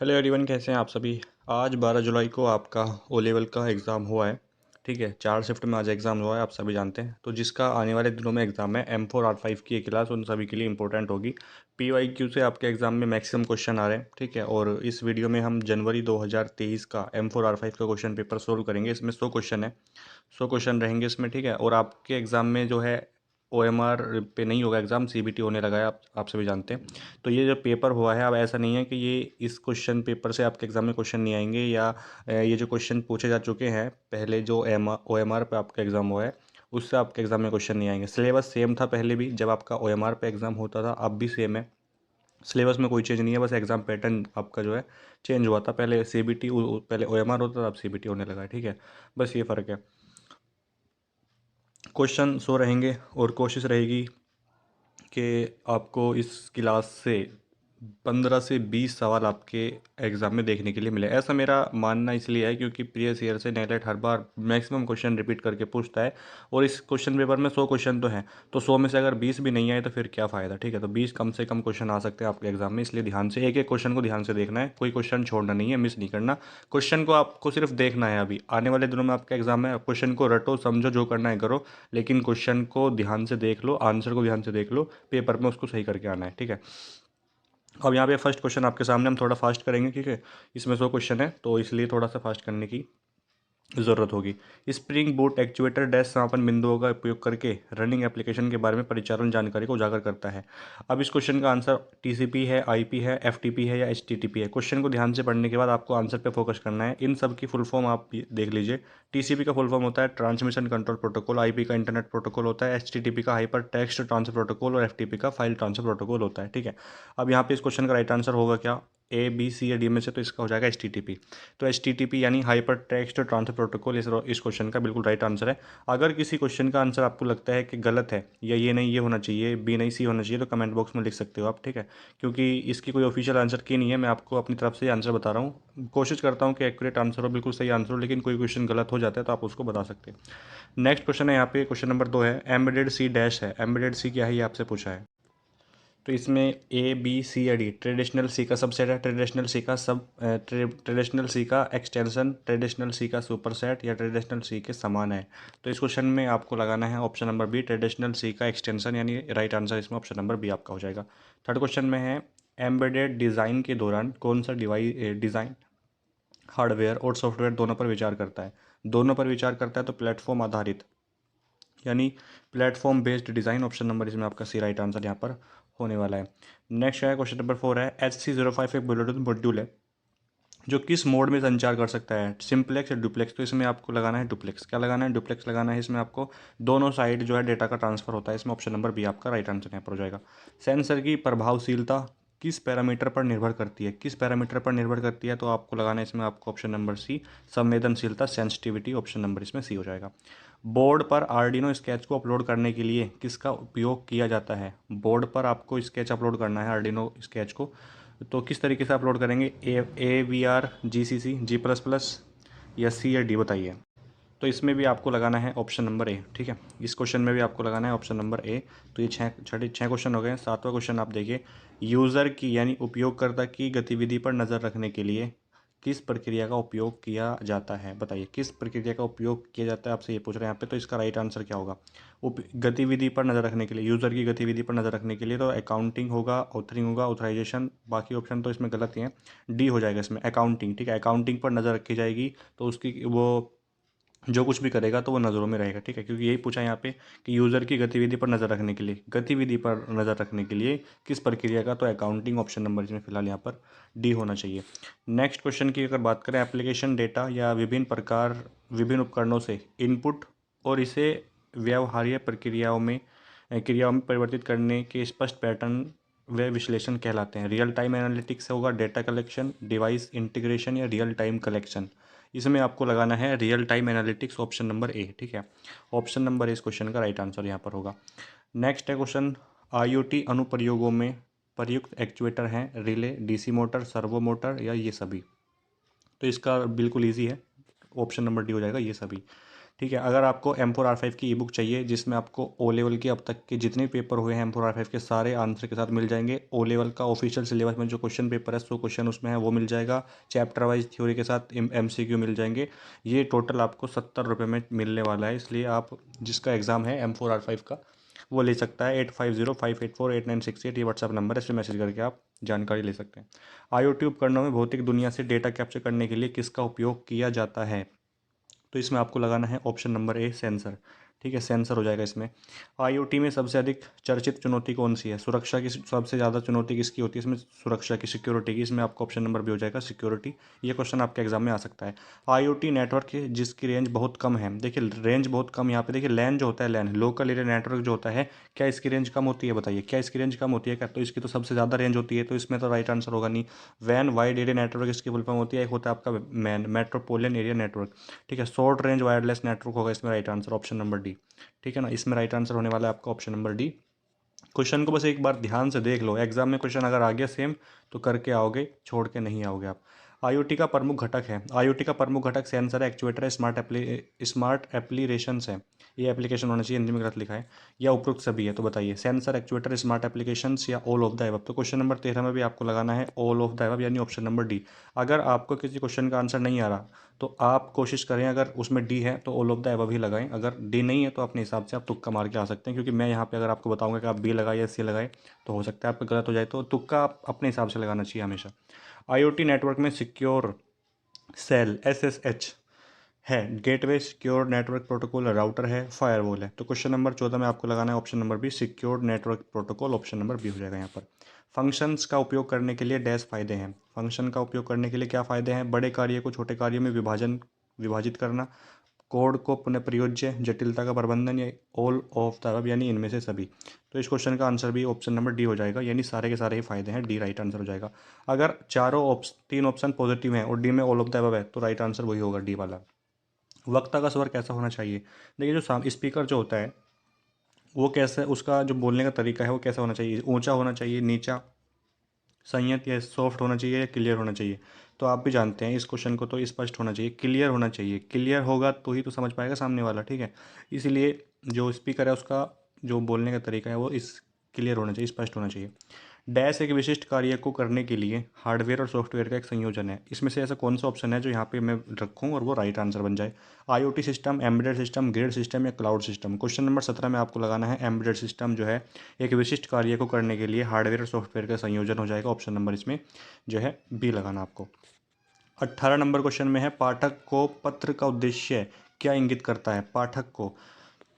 Hello everyone, कैसे हैं आप सभी। आज 12 जुलाई को आपका ओ लेवल का एग्ज़ाम हुआ है। ठीक है, 4 शिफ्ट में आज एग्ज़ाम हुआ है, आप सभी जानते हैं। तो जिसका आने वाले दिनों में एग्ज़ाम है M4R5 की ये क्लास उन सभी के लिए इंपॉर्टेंट होगी। PYQ से आपके एग्ज़ाम में मैक्सिमम क्वेश्चन आ रहे हैं। ठीक है, और इस वीडियो में हम जनवरी 2023 का M4R5 का क्वेश्चन पेपर सोल्व करेंगे। इसमें 100 क्वेश्चन है, 100 क्वेश्चन रहेंगे इसमें। ठीक है, और आपके एग्ज़ाम में जो है OMR पे नहीं होगा एग्ज़ाम, CBT होने लगा है, आप सभी जानते हैं। तो ये जो पेपर हुआ है, अब ऐसा नहीं है कि ये इस क्वेश्चन पेपर से आपके एग्ज़ाम में क्वेश्चन नहीं आएंगे, या ये जो क्वेश्चन पूछे जा चुके हैं पहले जो OMR पे आपका एग्ज़ाम हुआ है उससे आपके एग्ज़ाम में क्वेश्चन नहीं आएंगे। सिलेबस सेम था पहले भी, जब आपका OMR पे एग्ज़ाम होता था, अब भी सेम है। सिलेबस में कोई चेंज नहीं है, बस एग्ज़ाम पैटर्न आपका जो है चेंज हुआ था। पहले CBT, पहले OMR होता था, अब CBT होने लगा है। ठीक है, बस ये फ़र्क है। क्वेश्चन 100 रहेंगे और कोशिश रहेगी कि आपको इस क्लास से 15 से 20 सवाल आपके एग्ज़ाम में देखने के लिए मिले। ऐसा मेरा मानना इसलिए है क्योंकि प्रीवियस ईयर से नेटलेट हर बार मैक्सिमम क्वेश्चन रिपीट करके पूछता है, और इस क्वेश्चन पेपर में 100 क्वेश्चन तो हैं, तो 100 में से अगर 20 भी नहीं आए तो फिर क्या फ़ायदा। ठीक है, तो 20 कम से कम क्वेश्चन आ सकते हैं आपके एग्ज़ाम में, इसलिए ध्यान से एक एक क्वेश्चन को ध्यान से देखना है, कोई क्वेश्चन छोड़ना नहीं है, मिस नहीं करना। क्वेश्चन को आपको सिर्फ देखना है। अभी आने वाले दिनों में आपका एग्ज़ाम है, क्वेश्चन को रटो समझो, जो करना है करो, लेकिन क्वेश्चन को ध्यान से देख लो, आंसर को ध्यान से देख लो, पेपर में उसको सही करके आना है। ठीक है, अब यहाँ पे फर्स्ट क्वेश्चन आपके सामने, हम थोड़ा फास्ट करेंगे। ठीक है, इसमें 100 क्वेश्चन है तो इसलिए थोड़ा सा फास्ट करने की ज़रूरत होगी। स्प्रिंग बूट एक्चुएटर डैश समापन बिंदुओं का उपयोग करके रनिंग एप्लीकेशन के बारे में परिचालन जानकारी को उजागर करता है। अब इस क्वेश्चन का आंसर TCP है, IP है, FTP है या HTTP है। क्वेश्चन को ध्यान से पढ़ने के बाद आपको आंसर पे फोकस करना है। इन सब की फुल फॉर्म आप देख लीजिए। TCP का फुल फॉर्म होता है ट्रांसमिशन कंट्रोल प्रोटोकॉल, IP का इंटरनेट प्रोटोकॉल होता है, HTTP का हाइपर टेक्स्ट ट्रांसफर प्रोटोकॉल, और FTP का फाइल ट्रांसफर प्रोटोकॉल होता है। ठीक है, अब यहाँ पे इस क्वेश्चन का राइट आंसर होगा क्या, A B C या D में से, तो इसका हो जाएगा HTTP। तो HTTP यानी हाइपर टेक्स्ट ट्रांसफर प्रोटोकॉल इस क्वेश्चन का बिल्कुल राइट आंसर है। अगर किसी क्वेश्चन का आंसर आपको लगता है कि गलत है, या ये नहीं ये होना चाहिए, B नहीं C होना चाहिए, तो कमेंट बॉक्स में लिख सकते हो आप। ठीक है, क्योंकि इसकी कोई ऑफिशियल आंसर की नहीं है, मैं आपको अपनी तरफ से आंसर बता रहा हूँ। कोशिश करता हूँ कि एक्यूरेट आंसर हो, बिल्कुल सही आंसर हो, लेकिन कोई क्वेश्चन गलत हो जाता है तो आप उसको बता सकते हैं। नेक्स्ट क्वेश्चन है यहाँ पे, क्वेश्चन नंबर 2 है, एम्बेडेड C डैश है। एम्बेडेड C क्या है, ये आपसे पूछा है। तो इसमें A B C या D, ट्रेडिशनल सी का सबसेट है, ट्रेडिशनल सी का ट्रेडिशनल सी का एक्सटेंशन, ट्रेडिशनल सी का सुपरसेट, या ट्रेडिशनल सी के समान है। तो इस क्वेश्चन में आपको लगाना है ऑप्शन नंबर B, ट्रेडिशनल सी का एक्सटेंशन, यानी राइट आंसर इसमें ऑप्शन नंबर B आपका हो जाएगा। थर्ड क्वेश्चन में है, एम्बेडेड डिज़ाइन के दौरान कौन सा डिज़ाइन हार्डवेयर और सॉफ्टवेयर दोनों पर विचार करता है। दोनों पर विचार करता है तो प्लेटफॉर्म आधारित, यानी platform based design, option number इसमें आपका सी राइट आंसर यहाँ पर होने वाला है। नेक्स्ट है क्वेश्चन नंबर 4 है, HC05 एक ब्लूटूथ मॉड्यूल है जो किस मोड में संचार कर सकता है, सिंपलेक्स या डुप्लेक्स। तो इसमें आपको लगाना है डुप्लेक्स। क्या लगाना है, डुप्लेक्स लगाना है। इसमें आपको दोनों साइड जो है डेटा का ट्रांसफर होता है। इसमें ऑप्शन नंबर B आपका राइट आंसर यहाँ पर हो जाएगा। सेंसर की प्रभावशीलता किस पैरामीटर पर निर्भर करती है, किस पैरामीटर पर निर्भर करती है, तो आपको लगाना है इसमें आपको ऑप्शन नंबर C, संवेदनशीलता, सेंसिटिविटी, ऑप्शन नंबर इसमें C हो जाएगा। बोर्ड पर आर्डिनो स्केच को अपलोड करने के लिए किसका उपयोग किया जाता है। बोर्ड पर आपको स्केच अपलोड करना है, आर्डिनो स्केच को, तो किस तरीके से अपलोड करेंगे, AVR, GCC, G++ या C या D, बताइए। तो इसमें भी आपको लगाना है ऑप्शन नंबर A। ठीक है, इस क्वेश्चन में भी आपको लगाना है ऑप्शन नंबर A। तो ये छः क्वेश्चन हो गए। सातवां क्वेश्चन आप देखिए, यूज़र की यानी उपयोगकर्ता की गतिविधि पर नज़र रखने के लिए किस प्रक्रिया का उपयोग किया जाता है, बताइए किस प्रक्रिया का उपयोग किया जाता है, आपसे ये पूछ रहे हैं यहाँ पे। तो इसका राइट आंसर क्या होगा, गतिविधि पर नज़र रखने के लिए, यूज़र की गतिविधि पर नज़र रखने के लिए तो अकाउंटिंग होगा, ऑथरिंग होगा, ऑथराइजेशन, बाकी ऑप्शन तो इसमें गलत ही हैं। D हो जाएगा इसमें, अकाउंटिंग। ठीक है, अकाउंटिंग पर नज़र रखी जाएगी, तो उसकी वो जो कुछ भी करेगा तो वो नज़रों में रहेगा। ठीक है, क्योंकि यही पूछा है यहाँ पे कि यूज़र की गतिविधि पर नज़र रखने के लिए, गतिविधि पर नज़र रखने के लिए किस प्रक्रिया का, तो अकाउंटिंग, ऑप्शन नंबर इसमें फिलहाल यहाँ पर D होना चाहिए। नेक्स्ट क्वेश्चन की अगर बात करें, एप्लीकेशन डेटा या विभिन्न उपकरणों से इनपुट और इसे व्यवहार्य क्रियाओं में परिवर्तित करने के स्पष्ट पैटर्न व विश्लेषण कहलाते हैं। रियल टाइम एनालिटिक्स होगा, डेटा कलेक्शन, डिवाइस इंटीग्रेशन, या रियल टाइम कलेक्शन। इसमें आपको लगाना है real time analytics, option number A। ठीक है, ऑप्शन नंबर इस क्वेश्चन का राइट आंसर यहाँ पर होगा। नेक्स्ट है क्वेश्चन, IoT अनुप्रयोगों में प्रयुक्त एक्चुएटर हैं relay, DC motor, servo motor, या ये सभी। तो इसका बिल्कुल ईजी है, ऑप्शन नंबर D हो जाएगा, ये सभी। ठीक है। अगर आपको M4R5 की ई बुक चाहिए जिसमें आपको ओ लेवल के अब तक के जितने पेपर हुए हैं M4R5 के सारे आंसर के साथ मिल जाएंगे। ओ लेवल का ऑफिशियल सिलेबस में जो क्वेश्चन पेपर है 100 क्वेश्चन उसमें है वो मिल जाएगा। चैप्टर वाइज थ्योरी के साथ MCQ मिल जाएंगे। ये टोटल आपको 70 रुपये में मिलने वाला है, इसलिए आप जिसका एग्ज़ाम है M4R5 का वो ले सकता है। 8505848968 ये व्हाट्सअप नंबर है, इस पर मैसेज करके आप जानकारी ले सकते हैं। IoT उपकरणों में भौतिक दुनिया से डेटा कैप्चर करने के लिए किसका उपयोग किया जाता है? तो इसमें आपको लगाना है ऑप्शन नंबर ए, सेंसर। ठीक है, सेंसर हो जाएगा इसमें। IoT में सबसे अधिक चर्चित चुनौती कौन सी है? सुरक्षा की सबसे ज़्यादा चुनौती किसकी होती है इसमें? सुरक्षा की, सिक्योरिटी की। इसमें आपको ऑप्शन नंबर बी हो जाएगा, सिक्योरिटी। ये क्वेश्चन आपके एग्जाम में आ सकता है। IoT नेटवर्क जिसकी रेंज बहुत कम है। देखिए रेंज बहुत कम यहाँ पे, देखिए लैन जो होता है, लैन लोकल एरिया नेटवर्क जो होता है, क्या इसकी रेंज कम होती है? बताइए, क्या इसकी रेंज कम होती है क्या? तो इसकी तो सबसे ज़्यादा रेंज होती है, तो इसमें तो राइट आंसर होगा नहीं। वैन वाइड एरिया नेटवर्क इसकी फुल फॉर्म होती है। एक होता है आपका मैन, मेट्रोपोलियन एरिया नेटवर्क। ठीक है, शॉर्ट रेंज वायरलेस नेटवर्क होगा इसमें right answer, option number D. ठीक है ना, इसमें राइट आंसर होने वाला है आपका ऑप्शन नंबर डी। क्वेश्चन को बस एक बार ध्यान से देख लो, एग्जाम में क्वेश्चन अगर आ गया सेम तो करके आओगे, छोड़ के नहीं आओगे आप। IoT का प्रमुख घटक है। IoT का प्रमुख घटक सेंसर है, एक्चुएटर है, स्मार्ट एप्लीकेशंस है। ये एप्लीकेशन होना चाहिए, हिंदी में गलत लिखा है, या उपरोक्त सभी है। तो बताइए, सेंसर, एक्चुएटर, स्मार्ट एप्लीकेशंस या ऑल ऑफ द अबव। तो क्वेश्चन नंबर 13 में भी आपको लगाना है ऑल ऑफ द अबव, यानी ऑप्शन नंबर डी। अगर आपको किसी क्वेश्चन का आंसर नहीं आ रहा तो आप कोशिश करें, अगर उसमें डी है तो ऑल ऑफ द अबव ही लगाएं। अगर डी नहीं है तो अपने हिसाब से आप तुक्का मार के आ सकते हैं, क्योंकि मैं यहाँ पे अगर आपको बताऊंगा कि आप बी लगाए या सी लगाए तो हो सकता है आपका गलत हो जाए, तो तुक्का आप अपने हिसाब से लगाना चाहिए हमेशा। IoT नेटवर्क में सिक्योर सेल SSH है, gateway, secure network protocol, router है, फायरवॉल है। तो क्वेश्चन नंबर 14 में आपको लगाना है option number B, secure network protocol, option number B हो जाएगा यहाँ पर। फंक्शंस का उपयोग करने के लिए डैश फायदे हैं। फंक्शन का उपयोग करने के लिए क्या फ़ायदे हैं? बड़े कार्य को छोटे कार्यों में विभाजित करना, कोड को पुनः प्रयोज्य, जटिलता का प्रबंधन, या ऑल ऑफ द अबव, यानी इनमें से सभी। तो इस क्वेश्चन का आंसर भी ऑप्शन नंबर डी हो जाएगा, यानी सारे के सारे ही फायदे हैं, डी राइट आंसर हो जाएगा। अगर तीन ऑप्शन पॉजिटिव हैं और डी में ऑल ऑफ द अबव है तो राइट आंसर वही होगा, डी वाला। वक्ता का स्वर कैसा होना चाहिए? देखिए, जो स्पीकर जो होता है वो कैसे, उसका जो बोलने का तरीका है वो कैसा होना चाहिए? ऊंचा होना चाहिए, नीचा, संयत, या सॉफ्ट होना चाहिए, या क्लियर होना चाहिए? तो आप भी जानते हैं इस क्वेश्चन को, तो स्पष्ट होना चाहिए, क्लियर होना चाहिए। क्लियर होगा तो ही तो समझ पाएगा सामने वाला। ठीक है, इसीलिए जो स्पीकर है उसका जो बोलने का तरीका है वो इस क्लियर होना चाहिए, स्पष्ट होना चाहिए। डैश एक विशिष्ट कार्य को करने के लिए हार्डवेयर और सॉफ्टवेयर का एक संयोजन है। इसमें से ऐसा कौन सा ऑप्शन है जो यहाँ पे मैं रखूँ और वो राइट आंसर बन जाए? IoT system, embedded system, grid system, या क्लाउड सिस्टम। क्वेश्चन नंबर 17 में आपको लगाना है एम्बेडेड सिस्टम जो है एक विशिष्ट कार्य को करने के लिए हार्डवेयर और सॉफ्टवेयर का संयोजन हो जाएगा। ऑप्शन नंबर इसमें जो है बी लगाना आपको। 18 नंबर क्वेश्चन में है, पाठक को पत्र का उद्देश्य क्या इंगित करता है? पाठक को,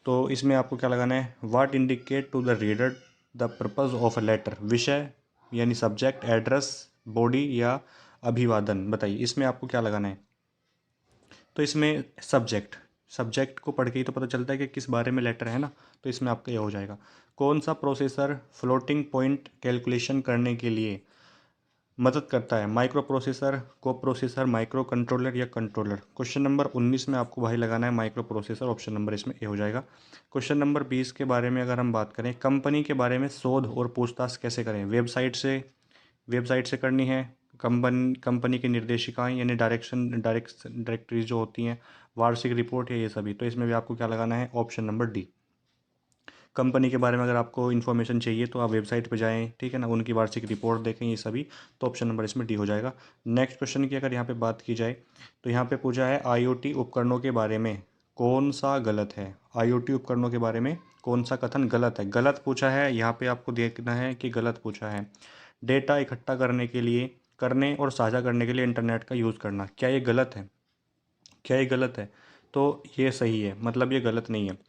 तो इसमें आपको क्या लगाना है? What indicate to the reader the purpose of a letter. विषय यानी सब्जेक्ट, एड्रेस, बॉडी, या अभिवादन। बताइए, इसमें आपको क्या लगाना है? तो इसमें सब्जेक्ट, सब्जेक्ट को पढ़ के ही तो पता चलता है कि किस बारे में लेटर है ना, तो इसमें आपका यह हो जाएगा। कौन सा प्रोसेसर फ्लोटिंग पॉइंट कैलकुलेशन करने के लिए मदद करता है? माइक्रो प्रोसेसर, को प्रोसेसर, माइक्रो कंट्रोलर, या कंट्रोलर। क्वेश्चन नंबर 19 में आपको भाई लगाना है माइक्रो प्रोसेसर, ऑप्शन नंबर इसमें ए हो जाएगा। क्वेश्चन नंबर 20 के बारे में अगर हम बात करें, कंपनी के बारे में शोध और पूछताछ कैसे करें? वेबसाइट से करनी है, कंपनी की निर्देशिकाएं यानी डायरेक्टरीज जो होती हैं, वार्षिक रिपोर्ट, या ये सभी। तो इसमें भी आपको क्या लगाना है? Option number D. कंपनी के बारे में अगर आपको इन्फॉर्मेशन चाहिए तो आप वेबसाइट पर जाएं, ठीक है ना, उनकी वार्षिक रिपोर्ट देखें, ये सभी। तो ऑप्शन नंबर इसमें डी हो जाएगा। नेक्स्ट क्वेश्चन की अगर यहाँ पे बात की जाए तो यहाँ पे पूछा है IoT उपकरणों के बारे में कौन सा गलत है? IoT उपकरणों के बारे में कौन सा कथन गलत है? गलत पूछा है, यहाँ पे आपको देखना है कि गलत पूछा है। डेटा इकट्ठा करने और साझा करने के लिए इंटरनेट का यूज़ करना, क्या ये गलत है? क्या ये गलत है? तो ये सही है, मतलब ये गलत नहीं है।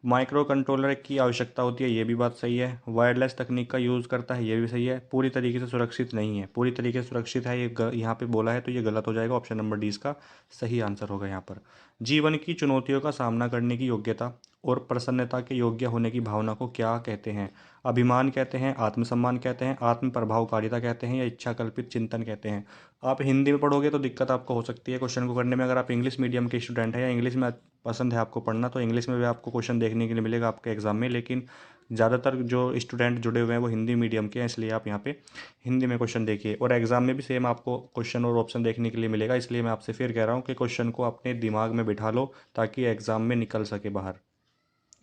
माइक्रो कंट्रोलर की आवश्यकता होती है, ये भी बात सही है। वायरलेस तकनीक का यूज़ करता है, ये भी सही है। पूरी तरीके से सुरक्षित नहीं है, पूरी तरीके से सुरक्षित है, यहाँ पे बोला है, तो ये गलत हो जाएगा। ऑप्शन नंबर डी इसका सही आंसर होगा यहाँ पर। जीवन की चुनौतियों का सामना करने की योग्यता, और प्रसन्नता के योग्य होने की भावना को क्या कहते हैं? अभिमान कहते हैं, आत्मसम्मान कहते हैं, आत्म प्रभावकारिता कहते हैं या इच्छा कल्पित चिंतन कहते हैं? आप हिंदी में पढ़ोगे तो दिक्कत आपको हो सकती है क्वेश्चन को करने में। अगर आप इंग्लिश मीडियम के स्टूडेंट हैं या इंग्लिश में पसंद है आपको पढ़ना, तो इंग्लिश में भी आपको क्वेश्चन देखने के लिए मिलेगा आपके एग्जाम में। लेकिन ज़्यादातर जो स्टूडेंट जुड़े हुए हैं वो हिंदी मीडियम के हैं, इसलिए आप यहाँ पे हिंदी में क्वेश्चन देखिए। और एग्जाम में भी सेम आपको क्वेश्चन और ऑप्शन देखने के लिए मिलेगा, इसलिए मैं आपसे फिर कह रहा हूँ कि क्वेश्चन को अपने दिमाग में बिठा लो ताकि एग्जाम में निकल सके बाहर।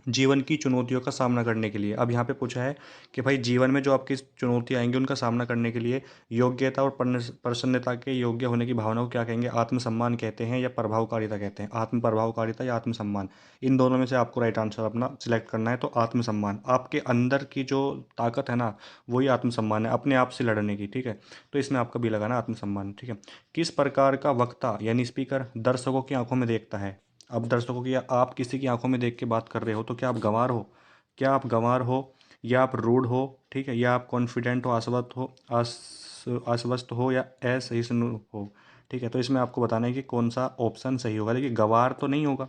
जीवन की चुनौतियों का सामना करने के लिए, अब यहाँ पे पूछा है कि भाई जीवन में जो आपकी चुनौतियाँ आएंगी उनका सामना करने के लिए योग्यता और प्रसन्नता के योग्य होने की भावना को क्या कहेंगे? आत्मसम्मान कहते हैं या प्रभावकारिता कहते हैं? आत्म प्रभावकारिता या आत्मसम्मान, इन दोनों में से आपको राइट आंसर अपना सिलेक्ट करना है। तो आत्मसम्मान, आपके अंदर की जो ताकत है ना, वही आत्मसम्मान है, अपने आप से लड़ने की। ठीक है, तो इसमें आपका भी लगाना आत्मसम्मान। ठीक है, किस प्रकार का वक्ता यानी स्पीकर दर्शकों की आंखों में देखता है? अब दर्शकों की, आप किसी की आंखों में देख के बात कर रहे हो तो क्या आप गंवार हो? क्या आप गंवार हो, या आप रूड हो? ठीक है, या आप कॉन्फिडेंट हो, आश्वस्त हो, या असहिष्णु हो? ठीक है, तो इसमें आपको बताना है कि कौन सा ऑप्शन सही होगा। देखिए गंवार तो नहीं होगा,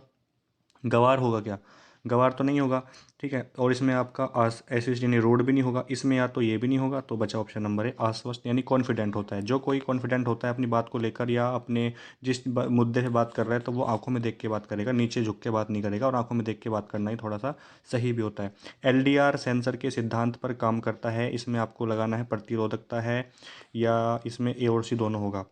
गंवार होगा क्या? गंवार तो नहीं होगा। ठीक है, और इसमें आपका एसिस्ट यानी रोड भी नहीं होगा इसमें, या तो ये भी नहीं होगा। तो बचा ऑप्शन नंबर है आश्वस्त, यानी कॉन्फिडेंट होता है। जो कोई कॉन्फिडेंट होता है अपनी बात को लेकर या अपने जिस मुद्दे से बात कर रहा है, तो वो आंखों में देख के बात करेगा, नीचे झुक के बात नहीं करेगा। और आंखों में देख के बात करना ही थोड़ा सा सही भी होता है। एलडीआर सेंसर के सिद्धांत पर काम करता है, इसमें आपको लगाना है प्रतिरोधकता है, या इसमें ए और सी दोनों होगा?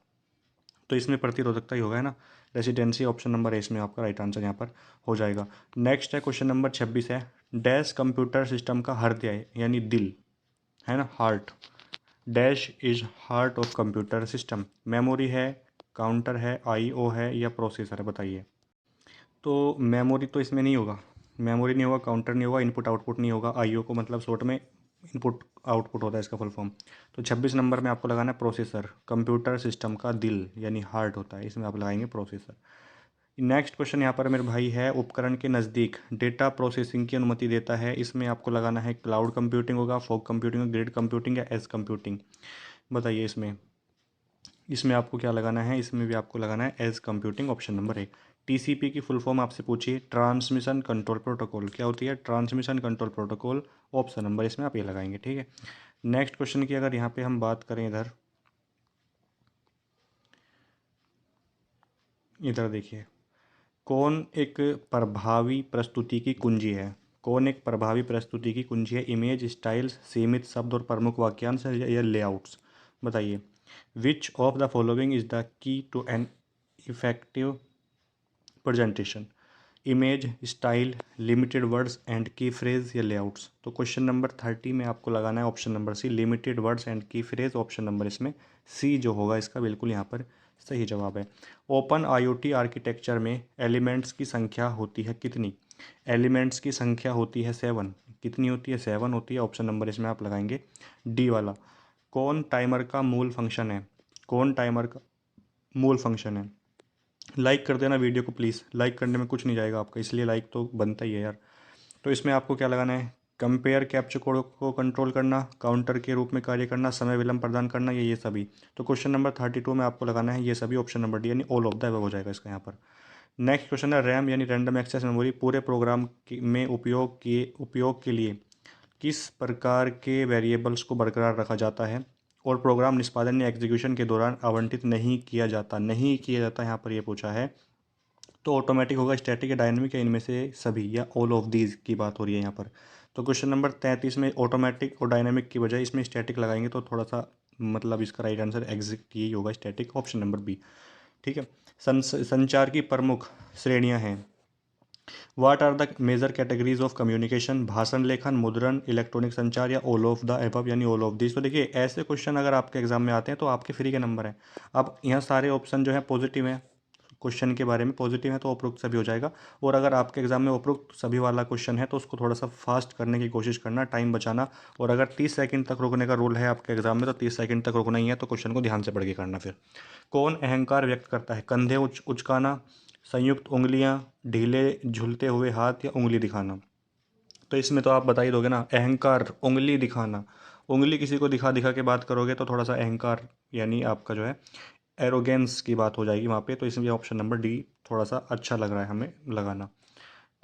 तो इसमें प्रतिरोधकता ही होगा, है ना। रेसिडेंसी ऑप्शन नंबर ए इसमें आपका राइट आंसर यहाँ पर हो जाएगा। नेक्स्ट है क्वेश्चन नंबर 26 है, डैश कंप्यूटर सिस्टम का हृदय यानी दिल, है ना, heart. Dash is heart of computer system. Memory है, काउंटर है, आईओ है, या प्रोसेसर है? बताइए। तो मेमोरी तो इसमें नहीं होगा, मेमोरी नहीं होगा, काउंटर नहीं होगा, इनपुट आउटपुट नहीं होगा। आईओ को मतलब शॉर्ट में इनपुट आउटपुट होता है इसका फुल फॉर्म। तो 26 नंबर में आपको लगाना है प्रोसेसर, कंप्यूटर सिस्टम का दिल यानी हार्ट होता है, इसमें आप लगाएंगे प्रोसेसर। नेक्स्ट क्वेश्चन यहाँ पर मेरे भाई है, उपकरण के नज़दीक डेटा प्रोसेसिंग की अनुमति देता है, इसमें आपको लगाना है क्लाउड कंप्यूटिंग होगा, फॉग कंप्यूटिंग, ग्रिड कंप्यूटिंग, या एज कंप्यूटिंग? बताइए इसमें। इसमें आपको क्या लगाना है? इसमें भी आपको लगाना है edge computing, option number A. TCP की फुल फॉर्म आपसे पूछिए, ट्रांसमिशन कंट्रोल प्रोटोकॉल, क्या होती है? Transmission control protocol, option number इसमें आप ये लगाएंगे। ठीक है, नेक्स्ट क्वेश्चन की अगर यहाँ पे हम बात करें, इधर इधर देखिए, कौन एक प्रभावी प्रस्तुति की कुंजी है? कौन एक प्रभावी प्रस्तुति की कुंजी है? इमेज, स्टाइल्स, सीमित शब्द और प्रमुख वाक्यांश, या लेआउट्स? बताइए। Which of the following is the key to an effective presentation? Image, style, limited words and key phrase, या लेआउट्स? तो क्वेश्चन नंबर 30 में आपको लगाना है option number C, limited words and key phrase. Option number इसमें C जो होगा इसका बिल्कुल यहाँ पर सही जवाब है। ओपन आईओटी आर्किटेक्चर में एलिमेंट्स की संख्या होती है कितनी? एलिमेंट्स की संख्या होती है 7। कितनी होती है? 7 होती है। ऑप्शन नंबर इसमें आप लगाएंगे डी वाला। कौन टाइमर का मूल फंक्शन है? कौन टाइमर का मूल फंक्शन है? लाइक कर देना वीडियो को प्लीज़, लाइक करने में कुछ नहीं जाएगा आपका, इसलिए लाइक तो बनता ही है यार। तो इसमें आपको क्या लगाना है? कंपेयर कैप्चर कोड को कंट्रोल करना, काउंटर के रूप में कार्य करना, समय विलंब प्रदान करना, ये सभी। तो क्वेश्चन नंबर 32 में आपको लगाना है ये सभी, ऑप्शन नंबर डी यानी ऑल ऑफ द अबव हो जाएगा इसका यहाँ पर। नेक्स्ट क्वेश्चन है, रैम यानी रैंडम एक्सेस मेमोरी पूरे प्रोग्राम में उपयोग के लिए किस प्रकार के वेरिएबल्स को बरकरार रखा जाता है और प्रोग्राम निष्पादन या एग्जीक्यूशन के दौरान आवंटित नहीं किया जाता? नहीं किया जाता यहाँ पर ये पूछा है। तो ऑटोमेटिक होगा, स्टैटिक या डायनेमिक, या इनमें से सभी, या ऑल ऑफ दीज की बात हो रही है यहाँ पर? तो क्वेश्चन नंबर 33 में ऑटोमेटिक और डायनेमिक की बजाय इसमें स्टैटिक लगाएंगे, तो थोड़ा सा मतलब इसका राइट आंसर एग्जैक्ट यही होगा, स्टैटिक, ऑप्शन नंबर बी। ठीक है, संचार की प्रमुख श्रेणियाँ हैं। What are the major categories of communication? भाषण, लेखन, मुद्रण, इलेक्ट्रॉनिक संचार, या ऑल ऑफ द एबव यानी ऑल ऑफ दिस? तो देखिए ऐसे क्वेश्चन अगर आपके एग्जाम में आते हैं तो आपके फ्री के नंबर हैं। अब यहाँ सारे ऑप्शन जो है पॉजिटिव हैं, क्वेश्चन के बारे में पॉजिटिव है, तो उपरोक्त सभी हो जाएगा। और अगर आपके एग्जाम में उपरोक्त सभी वाला क्वेश्चन है तो उसको थोड़ा सा फास्ट करने की कोशिश करना, टाइम बचाना। और अगर 30 सेकंड तक रुकने का रूल है आपके एग्जाम में तो 30 सेकंड तक रुकना ही है, तो क्वेश्चन को ध्यान से पढ़ के करना। फिर कौन अहंकार व्यक्त करता है? कंधे उचकाना, संयुक्त उंगलियां, ढीले झुलते हुए हाथ, या उंगली दिखाना? तो इसमें तो आप बता ही दोगे ना, अहंकार, उंगली दिखाना। उंगली किसी को दिखा दिखा के बात करोगे तो थोड़ा सा अहंकार यानी आपका जो है एरोगेंस की बात हो जाएगी वहाँ पे। तो इसमें ऑप्शन नंबर डी थोड़ा सा अच्छा लग रहा है हमें लगाना।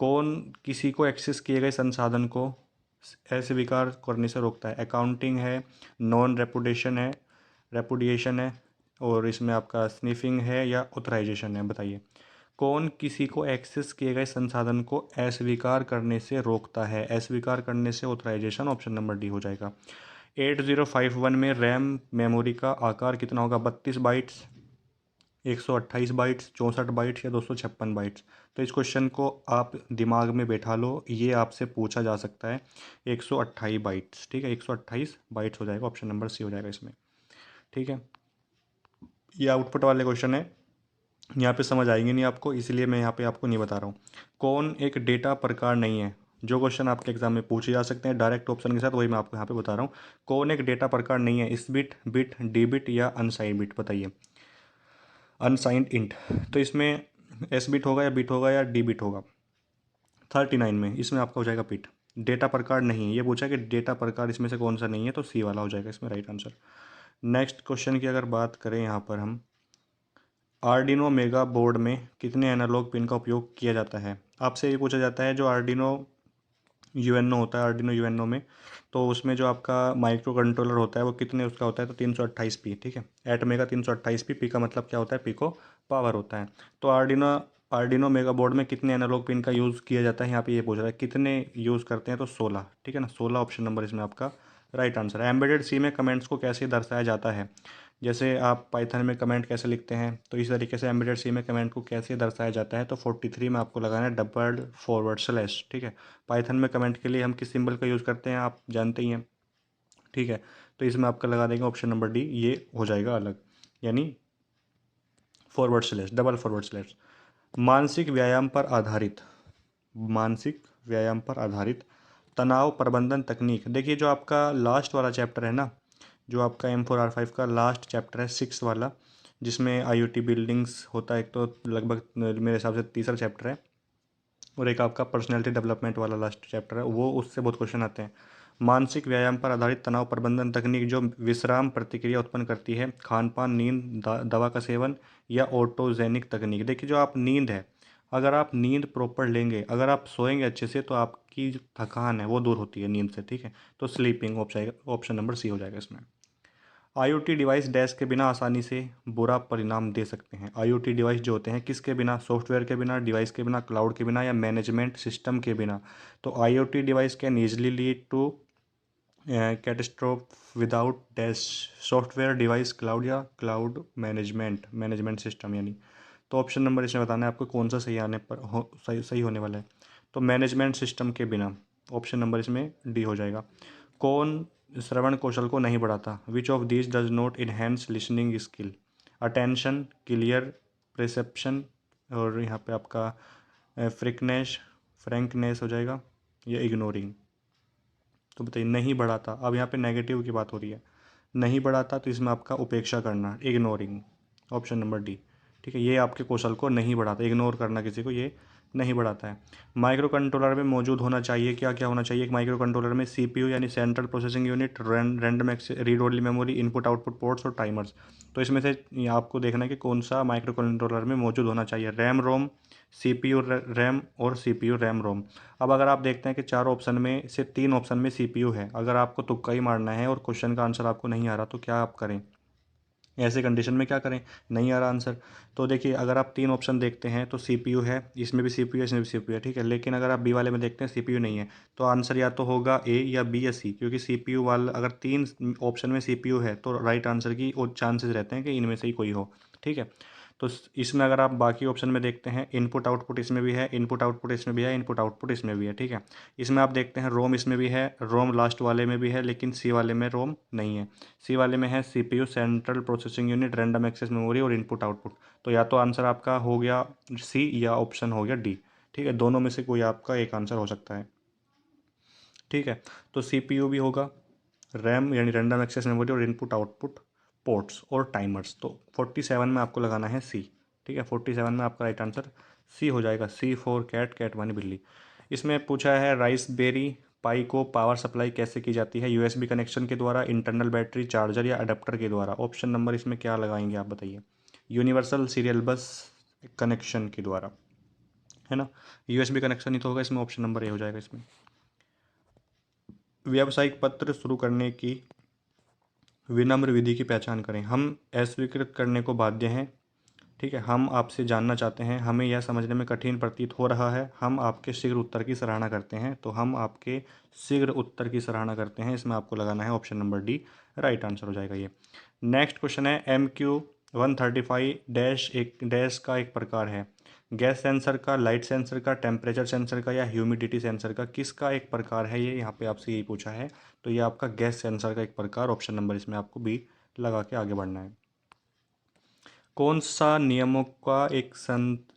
कौन किसी को एक्सेस किए गए संसाधन को अस्वीकार करने से रोकता है? अकाउंटिंग है, नॉन रेपुडिएशन है, और इसमें आपका स्निफिंग है या ऑथराइजेशन है? बताइए। कौन किसी को एक्सेस किए गए संसाधन को अस्वीकार करने से रोकता है? अस्वीकार करने से ऑथराइजेशन, ऑप्शन नंबर डी हो जाएगा। 8051 में रैम मेमोरी का आकार कितना होगा? 32 बाइट्स, 128 बाइट्स, 64 बाइट्स या 256 बाइट्स? तो इस क्वेश्चन को आप दिमाग में बैठा लो, ये आपसे पूछा जा सकता है। 128 बाइट्स, ठीक है, 128 बाइट्स हो जाएगा, ऑप्शन नंबर सी हो जाएगा इसमें। ठीक है, ये आउटपुट वाले क्वेश्चन है, यहाँ पे समझ आएंगे नहीं आपको, इसलिए मैं यहाँ पे आपको नहीं बता रहा हूँ। कौन एक डेटा प्रकार नहीं है? जो क्वेश्चन आपके एग्जाम में पूछे जा सकते हैं डायरेक्ट ऑप्शन के साथ, वही मैं आपको यहाँ पे बता रहा हूँ। कौन एक डेटा प्रकार नहीं है? इस बिट, बिट, डी बिट या अनसाइंड बिट? बताइए। अनसाइंड इंट, तो इसमें एस बिट होगा या बिट होगा या डी बिट होगा? 39 में इसमें आपका हो जाएगा बिट। डेटा प्रकार नहीं है, ये पूछा कि डेटा प्रकार इसमें से कौन सा नहीं है, तो सी वाला हो जाएगा इसमें राइट आंसर। नेक्स्ट क्वेश्चन की अगर बात करें यहाँ पर हम, आर्डिनो मेगा बोर्ड में कितने एनालॉग पिन का उपयोग किया जाता है? आपसे ये पूछा जाता है जो आर्डिनो यूएनओ होता है, आर्डिनो यूएनओ में, तो उसमें जो आपका माइक्रो कंट्रोलर होता है वो कितने उसका होता है? तो 328 पी, ठीक है, एट मेगा 328 पी, पी का मतलब क्या होता है? पी को पावर होता है। तो आर्डिनो मेगा बोर्ड में कितने एनालॉग पिन का यूज़ किया जाता है? यहाँ पे ये पूछ रहा है कितने यूज़ करते हैं, तो 16, ठीक है ना, 16 ऑप्शन नंबर इसमें आपका राइट आंसर है। एम्बेडेड सी में कमेंट्स को कैसे दर्शाया जाता है? जैसे आप पाइथन में कमेंट कैसे लिखते हैं, तो इस तरीके से एम्बेडेड सी में कमेंट को कैसे दर्शाया जाता है? तो 43 में आपको लगाना है डबल फॉरवर्ड स्लैश, ठीक है। पाइथन में कमेंट के लिए हम किस सिंबल का यूज़ करते हैं आप जानते ही हैं, ठीक है। तो इसमें आपका लगा देंगे ऑप्शन नंबर डी, ये हो जाएगा अलग, यानी forward slash, double forward slash. मानसिक व्यायाम पर आधारित, मानसिक व्यायाम पर आधारित तनाव प्रबंधन तकनीक। देखिए जो आपका लास्ट वाला चैप्टर है ना, जो आपका M4R5 का लास्ट चैप्टर है, 6 वाला, जिसमें IoT बिल्डिंग्स होता है, एक तो लगभग मेरे हिसाब से तीसरा चैप्टर है, और एक आपका पर्सनैलिटी डेवलपमेंट वाला लास्ट चैप्टर है, वो उससे बहुत क्वेश्चन आते हैं। मानसिक व्यायाम पर आधारित तनाव प्रबंधन तकनीक जो विश्राम प्रतिक्रिया उत्पन्न करती है, खान पान, नींद, दवा का सेवन या ऑटोजेनिक तकनीक। देखिए जो आप नींद है, अगर आप नींद प्रॉपर लेंगे, अगर आप सोएंगे अच्छे से, तो आपकी जो थकान है वो दूर होती है नींद से, ठीक है। तो स्लीपिंग ऑप्शन नंबर सी हो जाएगा इसमें। IoT डिवाइस डैश के बिना आसानी से बुरा परिणाम दे सकते हैं। IoT डिवाइस जो होते हैं किसके बिना? सॉफ्टवेयर के बिना, डिवाइस के बिना, क्लाउड के बिना या मैनेजमेंट सिस्टम के बिना? तो IoT device can easily lead to catastrophe without dash software, device, cloud या क्लाउड मैनेजमेंट सिस्टम, यानी। तो ऑप्शन नंबर इसमें बताना है आपको कौन सा सही आने पर सही होने वाला है। तो मैनेजमेंट सिस्टम के बिना, ऑप्शन नंबर इसमें डी हो जाएगा। कौन श्रवण कौशल को नहीं बढ़ाता? Which of these does not enhance listening skill? Attention, clear, perception, और यहाँ पे आपका फ्रैंकनेस हो जाएगा, या इग्नोरिंग? तो बताइए, नहीं बढ़ाता। अब यहाँ पे नेगेटिव की बात हो रही है, नहीं बढ़ाता, तो इसमें आपका उपेक्षा करना, इग्नोरिंग, ऑप्शन नंबर डी, ठीक है। ये आपके कौशल को नहीं बढ़ाता, इग्नोर करना किसी को, ये नहीं बढ़ाता है। माइक्रो कंट्रोलर में मौजूद होना चाहिए, क्या क्या होना चाहिए एक माइक्रो कंट्रोलर में? CPU यानी central processing unit, random read only memory, input output ports और टाइमर्स। तो इसमें से आपको देखना है कि कौन सा माइक्रो कंट्रोलर में मौजूद होना चाहिए। रैम रोम, CPU रैम और CPU रैम रोम। अब अगर आप देखते हैं कि 4 ऑप्शन में से 3 ऑप्शन में CPU है, अगर आपको तुक्का ही मारना है और क्वेश्चन का आंसर आपको नहीं आ रहा, तो क्या आप करें? ऐसे कंडीशन में क्या करें? नहीं आ रहा आंसर, तो देखिए अगर आप 3 ऑप्शन देखते हैं तो CPU है, इसमें भी CPU है, इसमें भी CPU है, ठीक है। लेकिन अगर आप बी वाले में देखते हैं CPU नहीं है, तो आंसर या तो होगा ए या बी या सी, क्योंकि CPU वाला अगर 3 ऑप्शन में CPU है तो राइट आंसर की और चांसेस रहते हैं कि इनमें से ही कोई हो, ठीक है। तो इसमें अगर आप बाकी ऑप्शन में देखते हैं, इनपुट आउटपुट इसमें भी है, इनपुट आउटपुट इसमें भी है, इनपुट आउटपुट इसमें भी है, ठीक है। इसमें आप देखते हैं रोम इसमें भी है, रोम लास्ट वाले में भी है, लेकिन सी वाले में रोम नहीं है। सी वाले में है CPU central processing unit, random access memory और इनपुट आउटपुट। तो या तो आंसर आपका हो गया सी या ऑप्शन हो गया डी, ठीक है। दोनों में से कोई आपका एक आंसर हो सकता है, ठीक है। तो CPU भी होगा, रैम यानी रैंडम एक्सेस मेमोरी और इनपुट आउटपुट पोर्ट्स और टाइमर्स। तो 47 में आपको लगाना है सी, ठीक है। 47 में आपका राइट आंसर सी हो जाएगा, सी फॉर कैट, कैट मानी बिल्ली। इसमें पूछा है राइसबेरी पाई को पावर सप्लाई कैसे की जाती है? USB कनेक्शन के द्वारा, इंटरनल बैटरी, चार्जर या अडेप्टर के द्वारा? ऑप्शन नंबर इसमें क्या लगाएंगे आप बताइए? यूनिवर्सल सीरियल बस कनेक्शन के द्वारा, है ना। यूएसबी कनेक्शन ही तो होगा इसमें, ऑप्शन नंबर ए हो जाएगा इसमें। व्यावसायिक पत्र शुरू करने की विनम्र विधि की पहचान करें। हम अस्वीकृत करने को बाध्य हैं। ठीक है, हम आपसे जानना चाहते हैं, हमें यह समझने में कठिन प्रतीत हो रहा है, हम आपके शीघ्र उत्तर की सराहना करते हैं। तो हम आपके शीघ्र उत्तर की सराहना करते हैं, इसमें आपको लगाना है option number D, right answer हो जाएगा ये। नेक्स्ट क्वेश्चन है MQ 135 डैश एक डैश का एक प्रकार है। गैस सेंसर का, लाइट सेंसर का, टेम्परेचर सेंसर का या ह्यूमिडिटी सेंसर का, किसका एक प्रकार है ये, यहाँ पे आपसे यही पूछा है। तो ये आपका गैस सेंसर का एक प्रकार, ऑप्शन नंबर इसमें आपको बी लगा के आगे बढ़ना है। कौन सा नियमों का एक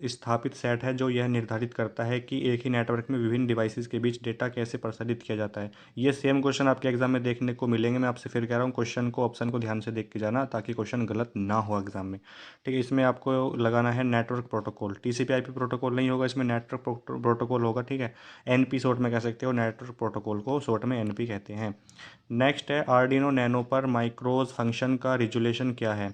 स्थापित सेट है जो यह निर्धारित करता है कि एक ही नेटवर्क में विभिन्न डिवाइसेस के बीच डेटा कैसे प्रसारित किया जाता है। ये सेम क्वेश्चन आपके एग्जाम में देखने को मिलेंगे। मैं आपसे फिर कह रहा हूँ, क्वेश्चन को, ऑप्शन को ध्यान से देख के जाना ताकि क्वेश्चन गलत ना हो एग्जाम में। ठीक है, इसमें आपको लगाना है नेटवर्क प्रोटोकॉल। TCP/IP प्रोटोकॉल नहीं होगा इसमें, नेटवर्क प्रोटोकॉल होगा। ठीक है, NP शॉर्ट में कह सकते हो, नेटवर्क प्रोटोकॉल को शॉर्ट में NP कहते हैं। नेक्स्ट है आर्डिनो नैनो पर माइक्रोज फंक्शन का रिजोल्यूशन क्या है।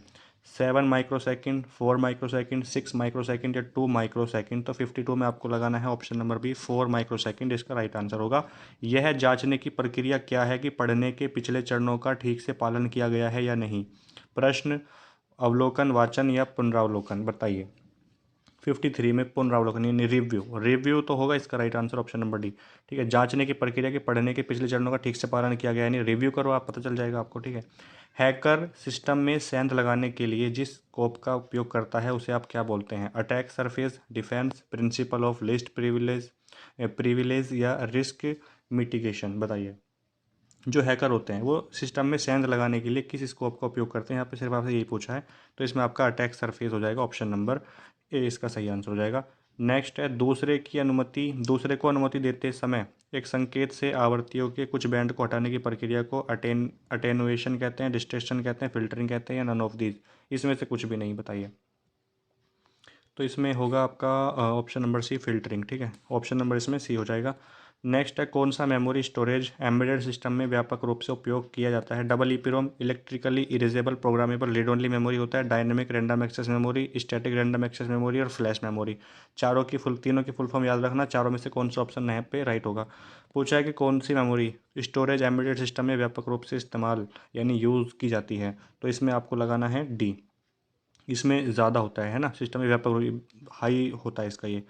7 माइक्रोसेकंड, 4 माइक्रोसेकंड, 6 माइक्रोसेकंड या 2 माइक्रोसेकंड। तो 52 में आपको लगाना है ऑप्शन नंबर बी, 4 माइक्रोसेकंड इसका राइट आंसर होगा। यह जांचने की प्रक्रिया क्या है कि पढ़ने के पिछले चरणों का ठीक से पालन किया गया है या नहीं। प्रश्न, अवलोकन, वाचन या पुनरावलोकन, बताइए। 53 में पुनरावलोकन यानी रिव्यू तो होगा इसका right answer option number D. ठीक है, जांचने की प्रक्रिया के पढ़ने के पिछले चरणों का ठीक से पालन किया गया, यानी रिव्यू करो, आप पता चल जाएगा आपको। ठीक है, हैकर सिस्टम में सेंध लगाने के लिए जिस स्कोप का उपयोग करता है उसे आप क्या बोलते हैं। Attack surface, defence, principle of list privilege या रिस्क मिटिगेशन, बताइए। जो हैकर होते हैं वो सिस्टम में सेंध लगाने के लिए किस स्कोप का उपयोग करते हैं, यहाँ पे सिर्फ आपसे यही पूछा है। तो इसमें आपका अटैक सरफेस हो जाएगा, ऑप्शन नंबर ए इसका सही आंसर हो जाएगा। नेक्स्ट है दूसरे को अनुमति देते समय एक संकेत से आवृत्तियों के कुछ बैंड को हटाने की प्रक्रिया को अटेनुएशन कहते हैं, डिस्ट्रेक्शन कहते हैं, फिल्टरिंग कहते हैं या नन ऑफ दीज, इसमें से कुछ भी नहीं, बताइए। तो इसमें होगा आपका ऑप्शन नंबर सी, फिल्टरिंग। ठीक है, ऑप्शन नंबर इसमें सी हो जाएगा। नेक्स्ट है कौन सा मेमोरी स्टोरेज एम्बेडेड सिस्टम में व्यापक रूप से उपयोग किया जाता है। Double EPROM, electrically erasable programmable read only memory होता है, dynamic random access memory, static random access memory और फ्लैश मेमोरी। तीनों की फुल फॉर्म याद रखना, चारों में से कौन सा ऑप्शन यहाँ पे राइट होगा। पूछा है कि कौन सी मेमोरी स्टोरेज एम्बेडेड सिस्टम में व्यापक रूप से इस्तेमाल यानी यूज़ की जाती है। तो इसमें आपको लगाना है डी, इसमें ज़्यादा होता है ना, सिस्टम में व्यापक हाई होता है इसका ये।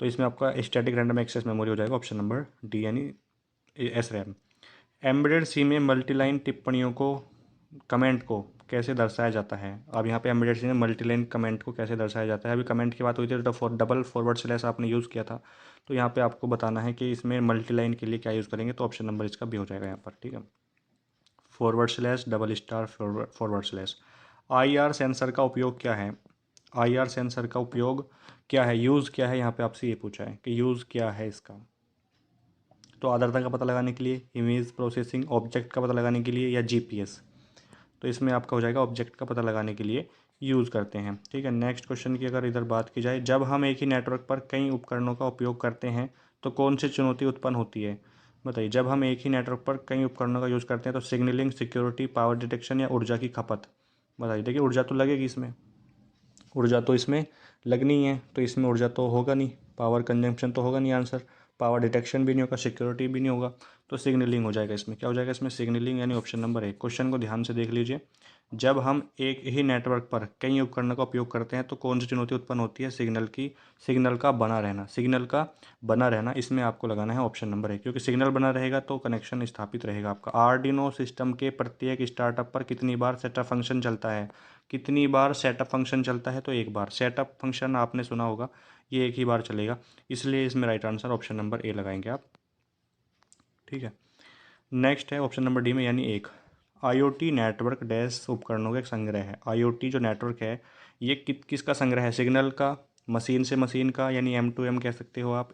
तो इसमें आपका स्टैटिक रैंडम एक्सेस मेमोरी हो जाएगा, ऑप्शन नंबर डी यानी SRAM। एम्बेडेड सी में मल्टीलाइन टिप्पणियों को, कमेंट को कैसे दर्शाया जाता है। अब यहाँ पे एम्बेडेड सी में मल्टीलाइन कमेंट को कैसे दर्शाया जाता है। अभी कमेंट की बात हुई थी तो डबल फॉरवर्ड स्लैश आपने यूज़ किया था, तो यहाँ पे आपको बताना है कि इसमें मल्टीलाइन के लिए क्या यूज़ करेंगे। तो ऑप्शन नंबर इसका भी हो जाएगा यहाँ पर। ठीक है, forward slash double star forward slash. IR sensor का उपयोग क्या है। IR सेंसर का उपयोग क्या है, यूज़ क्या है, यहाँ पे आपसे ये पूछा है कि यूज़ क्या है इसका। तो आर्द्रता का पता लगाने के लिए, इमेज प्रोसेसिंग, ऑब्जेक्ट का पता लगाने के लिए या GPS। तो इसमें आपका हो जाएगा ऑब्जेक्ट का पता लगाने के लिए यूज़ करते हैं। ठीक है, नेक्स्ट क्वेश्चन की अगर इधर बात की जाए, जब हम एक ही नेटवर्क पर कई उपकरणों का उपयोग करते हैं तो कौन सी चुनौती उत्पन्न होती है, बताइए। जब हम एक ही नेटवर्क पर कई उपकरणों का यूज़ करते हैं तो सिग्नलिंग, सिक्योरिटी, पावर डिटेक्शन या ऊर्जा की खपत, बताइए। देखिए ऊर्जा तो लगेगी इसमें, ऊर्जा तो इसमें लगनी है, तो इसमें ऊर्जा तो होगा नहीं, पावर कंजम्पशन तो होगा नहीं आंसर, पावर डिटेक्शन भी नहीं होगा, सिक्योरिटी भी नहीं होगा। तो सिग्नलिंग हो जाएगा इसमें। क्या हो जाएगा इसमें, सिग्नलिंग यानी ऑप्शन नंबर ए। क्वेश्चन को ध्यान से देख लीजिए, जब हम एक ही नेटवर्क पर कई उपकरणों का उपयोग करते हैं तो कौन सी चुनौती उत्पन्न होती है, सिग्नल का बना रहना। इसमें आपको लगाना है ऑप्शन नंबर ए, क्योंकि सिग्नल बना रहेगा तो कनेक्शन स्थापित रहेगा आपका। आर्डिनो सिस्टम के प्रत्येक स्टार्टअप पर कितनी बार सेटअप फंक्शन चलता है। कितनी बार सेटअप फंक्शन चलता है, तो एक बार। सेटअप फंक्शन आपने सुना होगा, ये एक ही बार चलेगा, इसलिए इसमें right answer option number A लगाएंगे आप। ठीक है, नेक्स्ट है ऑप्शन नंबर डी में यानी एक। IoT नेटवर्क डैश उपकरणों का एक संग्रह है। IoT जो नेटवर्क है ये किसका संग्रह है, सिग्नल का, मशीन से मशीन का यानी M2M कह सकते हो आप,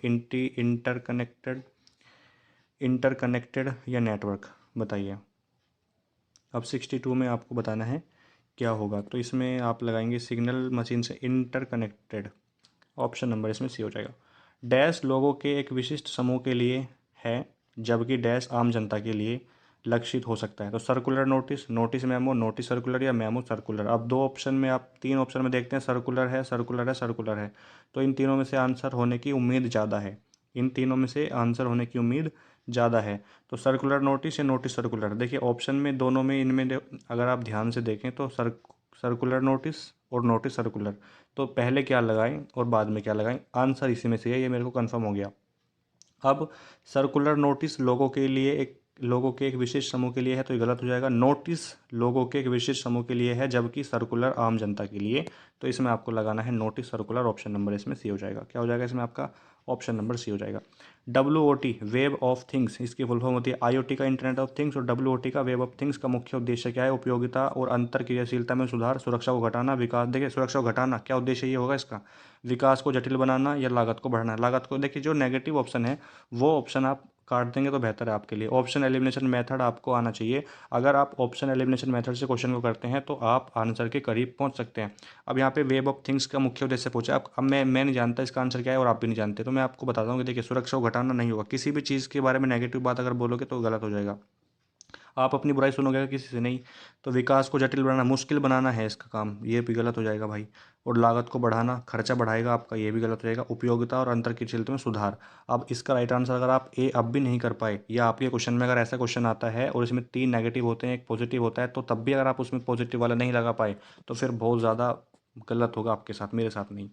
इंटरकनेक्टेड या नेटवर्क, बताइए। अब 62 में आपको बताना है क्या होगा। तो इसमें आप लगाएंगे सिग्नल मशीन से इंटरकनेक्टेड, ऑप्शन नंबर इसमें सी हो जाएगा। डैश लोगों के एक विशिष्ट समूह के लिए है जबकि डैश आम जनता के लिए। लक्षित हो सकता है। तो circular notice, notice memo, notice circular या मेमो सर्कुलर। अब दो ऑप्शन में, आप तीन ऑप्शन में देखते हैं, सर्कुलर है, सर्कुलर है, सर्कुलर है। तो इन तीनों में से आंसर होने की उम्मीद ज़्यादा है, इन तीनों में से आंसर होने की उम्मीद ज़्यादा है। तो सर्कुलर नोटिस या नोटिस सर्कुलर, देखिए ऑप्शन में दोनों में, इनमें अगर आप ध्यान से देखें तो सर्कुलर नोटिस और नोटिस सर्कुलर, तो पहले क्या लगाएं और बाद में क्या लगाएं, आंसर इसी में से है, ये मेरे को कंफर्म हो गया। अब सर्कुलर नोटिस लोगों के एक विशेष समूह के लिए है, तो ये गलत हो जाएगा। नोटिस लोगों के एक विशेष समूह के लिए है, जबकि सर्कुलर आम जनता के लिए। तो इसमें आपको लगाना है नोटिस सर्कुलर, ऑप्शन नंबर इसमें सी हो जाएगा। क्या हो जाएगा इसमें आपका, ऑप्शन नंबर सी हो जाएगा। WOT वेब ऑफ थिंग्स, इसकी फुल फॉर्म होती है IoT का इंटरनेट ऑफ थिंग्स, और WOT का वेब ऑफ थिंग्स का मुख्य उद्देश्य क्या है, उपयोगिता और अंतर क्रियाशीलता में सुधार, सुरक्षा को घटाना, विकास। देखिए सुरक्षा को घटाना, क्या उद्देश्य ये होगा इसका, विकास को जटिल बनाना या लागत को बढ़ाना। लागत को, देखिए जो नेगेटिव ऑप्शन है वो ऑप्शन आप काट देंगे तो बेहतर है आपके लिए। ऑप्शन एलिमिनेशन मेथड आपको आना चाहिए। अगर आप ऑप्शन एलिमिनेशन मेथड से क्वेश्चन को करते हैं तो आप आंसर के करीब पहुंच सकते हैं। अब यहाँ पे वेब ऑफ थिंग्स का मुख्य उद्देश्य पूछा। अब मैं नहीं जानता इसका आंसर क्या है और आप भी नहीं जानते, तो मैं आपको बताता हूँ कि देखिए सुरक्षा को घटाना नहीं होगा। किसी भी चीज़ के बारे में नेगेटिव बात अगर बोलोगे तो गलत हो जाएगा। आप अपनी बुराई सुनोगे किसी से नहीं। तो विकास को जटिल बनाना, मुश्किल बनाना है इसका काम, ये भी गलत हो जाएगा भाई। और लागत को बढ़ाना, खर्चा बढ़ाएगा आपका, ये भी गलत हो जाएगा। उपयोगिता और अंतर क्रियाशीलता में सुधार। अब इसका राइट आंसर, अगर आप ए अब भी नहीं कर पाए, या आपके क्वेश्चन में अगर ऐसा क्वेश्चन आता है और इसमें 3 नेगेटिव होते हैं, एक पॉजिटिव होता है, तो तब भी अगर आप उसमें पॉजिटिव वाला नहीं लगा पाए तो फिर बहुत ज़्यादा गलत होगा आपके साथ, मेरे साथ नहीं।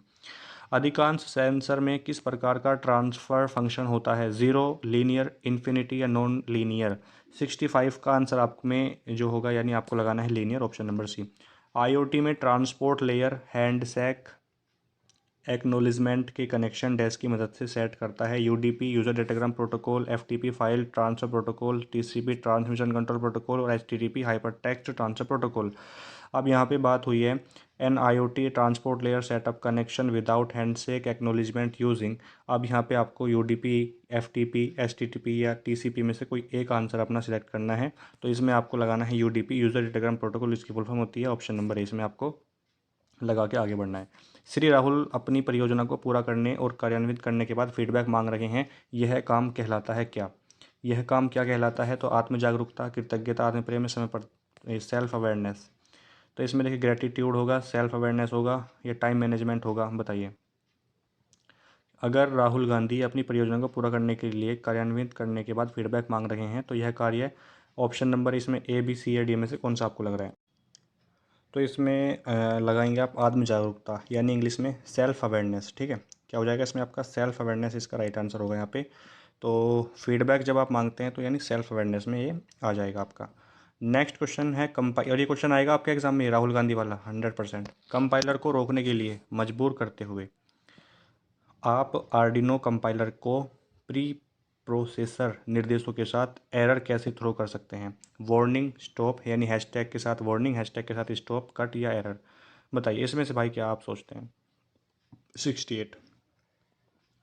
अधिकांश सेंसर में किस प्रकार का ट्रांसफर फंक्शन होता है, जीरो, लीनियर, इन्फिनिटी या नॉन लीनियर। 65 का आंसर आप में जो होगा, यानी आपको लगाना है linear, option number C. IoT में ट्रांसपोर्ट लेयर हैंडशेक एक्नोलिजमेंट के कनेक्शन डैश की मदद से सेट करता है। UDP user datagram protocol, FTP file transfer protocol, TCP transmission control protocol और HTTP hyper text transfer protocol. अब यहाँ पे बात हुई है NIoT transport layer setup connection without handshake acknowledgement using. अब यहाँ पे आपको UDP, FTP, HTTP या TCP में से कोई एक आंसर अपना सिलेक्ट करना है। तो इसमें आपको लगाना है UDP यूजर डेटाग्राम प्रोटोकॉल, इसकी फुल फॉर्म होती है, ऑप्शन नंबर ए इसमें आपको लगा के आगे बढ़ना है। श्री राहुल अपनी परियोजना को पूरा करने और कार्यान्वित करने के बाद फीडबैक मांग रहे हैं, यह काम कहलाता है क्या। यह काम क्या कहलाता है, तो आत्म जागरूकता, कृतज्ञता, आत्म प्रेम, समय पर सेल्फ अवेयरनेस। तो इसमें देखिए ग्रेटिट्यूड होगा, सेल्फ अवेयरनेस होगा या टाइम मैनेजमेंट होगा, बताइए। अगर राहुल गांधी अपनी परियोजना को पूरा करने के लिए कार्यान्वित करने के बाद फीडबैक मांग रहे हैं तो यह कार्य, ऑप्शन नंबर इसमें ABCD में से कौन सा आपको लग रहा है। तो इसमें लगाएंगे आप आत्म जागरूकता, यानी इंग्लिश में सेल्फ अवेयरनेस। ठीक है, क्या हो जाएगा इसमें आपका, सेल्फ अवेयरनेस इसका राइट आंसर होगा यहाँ पे। तो फीडबैक जब आप मांगते हैं तो यानी सेल्फ अवेयरनेस में ये आ जाएगा आपका। नेक्स्ट क्वेश्चन है और ये क्वेश्चन आएगा आपके एग्जाम में, राहुल गांधी वाला 100%। कंपाइलर को रोकने के लिए मजबूर करते हुए आप आर्डिनो कंपाइलर को प्री प्रोसेसर निर्देशों के साथ एरर कैसे थ्रो कर सकते हैं। वार्निंग, स्टॉप, यानी हैशटैग के साथ वार्निंग, हैशटैग के साथ स्टॉप, कट या एरर। बताइए इसमें से भाई क्या आप सोचते हैं। 68,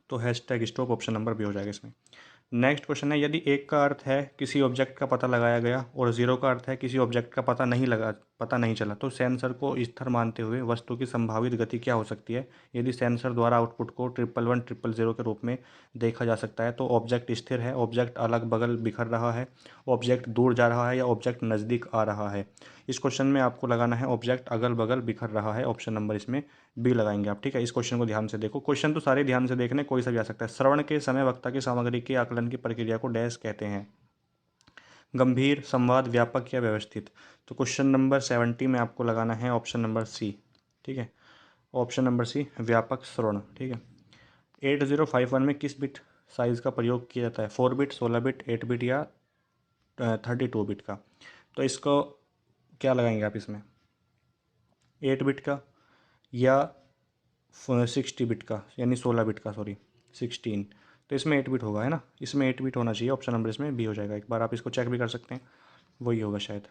तो hashtag stop, option number B हो जाएगा इसमें। नेक्स्ट क्वेश्चन है, यदि एक का अर्थ है किसी ऑब्जेक्ट का पता लगाया गया और जीरो का अर्थ है किसी ऑब्जेक्ट का पता नहीं चला, तो सेंसर को स्थिर मानते हुए वस्तु की संभावित गति क्या हो सकती है। यदि सेंसर द्वारा आउटपुट को 111 000 के रूप में देखा जा सकता है तो ऑब्जेक्ट स्थिर है, ऑब्जेक्ट अलग बगल बिखर रहा है, ऑब्जेक्ट दूर जा रहा है या ऑब्जेक्ट नज़दीक आ रहा है। इस क्वेश्चन में आपको लगाना है ऑब्जेक्ट अगल बगल बिखर रहा है, ऑप्शन नंबर इसमें बी लगाएंगे आप। ठीक है, इस क्वेश्चन को ध्यान से देखो, क्वेश्चन तो सारे ध्यान से देखने, कोई सा भी आ सकता है। श्रवण के समय वक्ता की सामग्री के आकलन की प्रक्रिया को डैश कहते हैं। गंभीर, संवाद, व्यापक या व्यवस्थित। तो क्वेश्चन नंबर 70 में आपको लगाना है ऑप्शन नंबर सी। ठीक है, ऑप्शन नंबर सी, व्यापक श्रवण। ठीक है, 8051 में किस बिट साइज़ का प्रयोग किया जाता है, 4 बिट, 16 बिट, 8 बिट या 32 बिट का। तो इसको क्या लगाएंगे आप इसमें, 8 बिट का या 60 बिट का, यानी 16 बिट का, सॉरी 16। तो इसमें 8 बिट होगा, है ना, इसमें 8 बिट होना चाहिए, ऑप्शन नंबर इसमें बी हो जाएगा। एक बार आप इसको चेक भी कर सकते हैं, वही होगा शायद।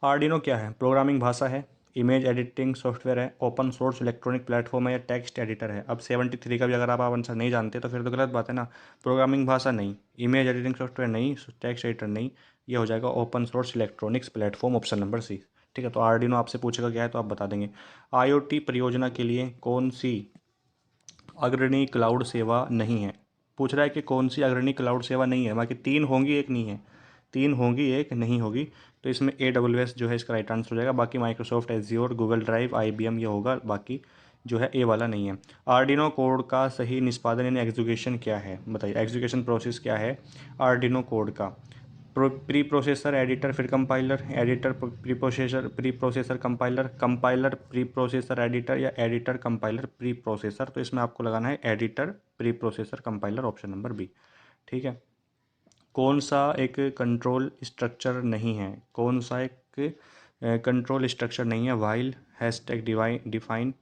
आर्डिनो क्या है, प्रोग्रामिंग भाषा है, इमेज एडिटिंग सॉफ्टवेयर है, ओपन सोर्स इलेक्ट्रॉनिक प्लेटफॉर्म है या टेक्स्ट एडिटर है। अब 73 का भी अगर आप आंसर नहीं जानते तो फिर तो गलत बात है ना। प्रोग्रामिंग भाषा नहीं, इमेज एडिटिंग सॉफ्टवेयर नहीं, टेक्स्ट एडिटर नहीं, ये हो जाएगा open source electronics platform, option number C. ठीक है, तो आर्डिनो आपसे पूछेगा क्या है तो आप बता देंगे। IoT परियोजना के लिए कौन सी अग्रणी क्लाउड सेवा नहीं है। पूछ रहा है कि कौन सी अग्रणी क्लाउड सेवा नहीं है, बाकी 3 होंगी, एक नहीं है, 3 होंगी, एक नहीं होगी। तो इसमें AWS जो है इसका राइट आंसर हो जाएगा। बाकी Microsoft azure, Google drive, IBM ये होगा, बाकी जो है ए वाला नहीं है। आर्डिनो कोड का सही निष्पादन यानी एग्जीक्यूशन क्या है, बताइए एग्जीक्यूशन प्रोसेस क्या है आर्डिनो कोड का। प्री प्रोसेसर, एडिटर, फिर compiler, editor preprocessor compiler, compiler preprocessor editor, या एडिटर कंपाइलर प्री प्रोसेसर। तो इसमें आपको लगाना है editor preprocessor compiler, option number B. ठीक है। कौन सा एक कंट्रोल स्ट्रक्चर नहीं है, कौन सा एक कंट्रोल स्ट्रक्चर नहीं है, while, hashtag, define,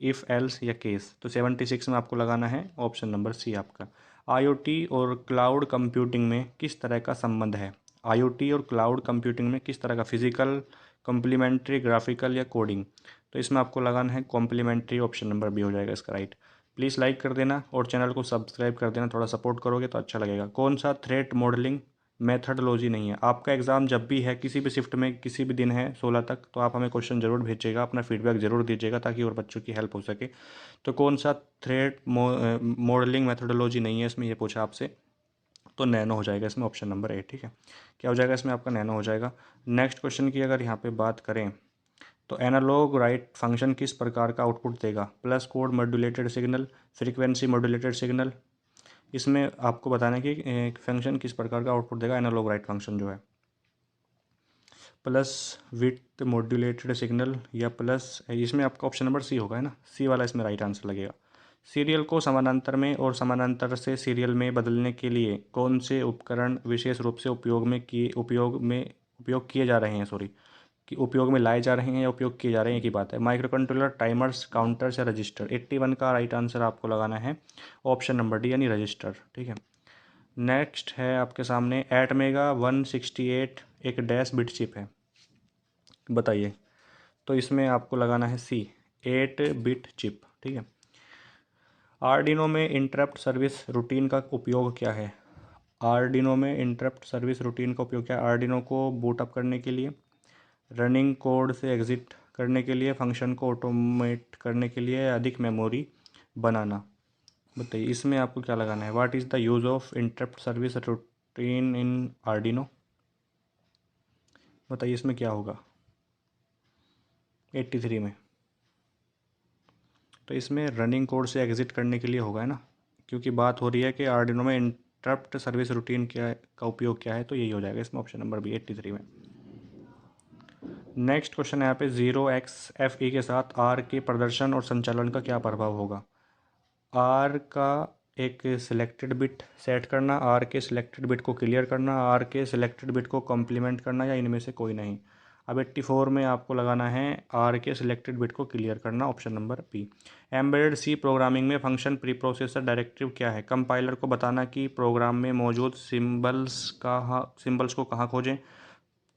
if else या केस। तो 76 में आपको लगाना है ऑप्शन नंबर सी आपका। आईओटी और क्लाउड कंप्यूटिंग में किस तरह का संबंध है, आईओटी और क्लाउड कंप्यूटिंग में किस तरह का, फिजिकल, कॉम्प्लीमेंट्री, ग्राफिकल या कोडिंग। तो इसमें आपको लगाना है कॉम्प्लीमेंट्री, ऑप्शन नंबर बी हो जाएगा इसका राइट। प्लीज़ लाइक कर देना और चैनल को सब्सक्राइब कर देना, थोड़ा सपोर्ट करोगे तो अच्छा लगेगा। कौन सा थ्रेट मॉडलिंग मेथडोलॉजी नहीं है, आपका एग्ज़ाम जब भी है किसी भी शिफ्ट में किसी भी दिन है 16 तक, तो आप हमें क्वेश्चन जरूर भेजिएगा, अपना फीडबैक जरूर दीजिएगा ताकि और बच्चों की हेल्प हो सके। तो कौन सा थ्रेट मॉडलिंग मेथडोलॉजी नहीं है इसमें, ये पूछा आपसे, तो नैनो हो जाएगा इसमें, ऑप्शन नंबर ए। ठीक है, क्या हो जाएगा इसमें आपका, नैनो हो जाएगा। नेक्स्ट क्वेश्चन की अगर यहाँ पे बात करें तो एनालॉग राइट फंक्शन किस प्रकार का आउटपुट देगा, plus code modulated signal, frequency modulated signal. इसमें आपको बताना है कि फंक्शन किस प्रकार का आउटपुट देगा एनालॉग राइट फंक्शन जो है, प्लस विथ मॉड्यूलेटेड सिग्नल या प्लस, इसमें आपका ऑप्शन नंबर सी होगा, है ना, सी वाला इसमें राइट आंसर लगेगा। सीरियल को समानांतर में और समानांतर से सीरियल में बदलने के लिए कौन से उपकरण विशेष रूप से उपयोग किए जा रहे हैं, सॉरी, कि उपयोग में लाए जा रहे हैं या उपयोग किए जा रहे हैं, एक ही बात है। माइक्रो कंट्रोलर, टाइमर्स, काउंटर्स या रजिस्टर। 81 का राइट आंसर आपको लगाना है ऑप्शन नंबर डी यानी रजिस्टर। ठीक है। नेक्स्ट है आपके सामने एटमेगा 168 एक डैश बिट चिप है, बताइए। तो इसमें आपको लगाना है सी, 8 बिट चिप। ठीक है। आर्डिनो में इंटरप्ट सर्विस रूटीन का उपयोग क्या है, आर्डिनो में इंटरप्ट सर्विस रूटीन का उपयोग क्या है, आर्डिनो को बूट अप करने के लिए, रनिंग कोड से एग्जिट करने के लिए, फंक्शन को ऑटोमेट करने के लिए, अधिक मेमोरी बनाना। बताइए इसमें आपको क्या लगाना है, what is the use of interrupt service routine in Arduino. बताइए इसमें क्या होगा 83 में। तो इसमें रनिंग कोड से एग्जिट करने के लिए होगा, है ना, क्योंकि बात हो रही है कि आर्डिनो में इंटरप्ट सर्विस रूटीन क्या का उपयोग क्या है, तो यही हो जाएगा इसमें ऑप्शन नंबर बी 83 में। नेक्स्ट क्वेश्चन है यहाँ पे 0xFE के साथ आर के प्रदर्शन और संचालन का क्या प्रभाव होगा। आर का एक सिलेक्टेड बिट सेट करना, आर के सिलेक्टेड बिट को क्लियर करना, आर के सिलेक्टेड बिट को कॉम्प्लीमेंट करना, या इनमें से कोई नहीं। अब 84 में आपको लगाना है आर के सिलेक्टेड बिट को क्लियर करना, option number B. Embedded C programming में फंक्शन प्री प्रोसेसर डायरेक्टिव क्या है, कंपाइलर को बताना कि प्रोग्राम में मौजूद सिंबल्स को कहाँ खोजें,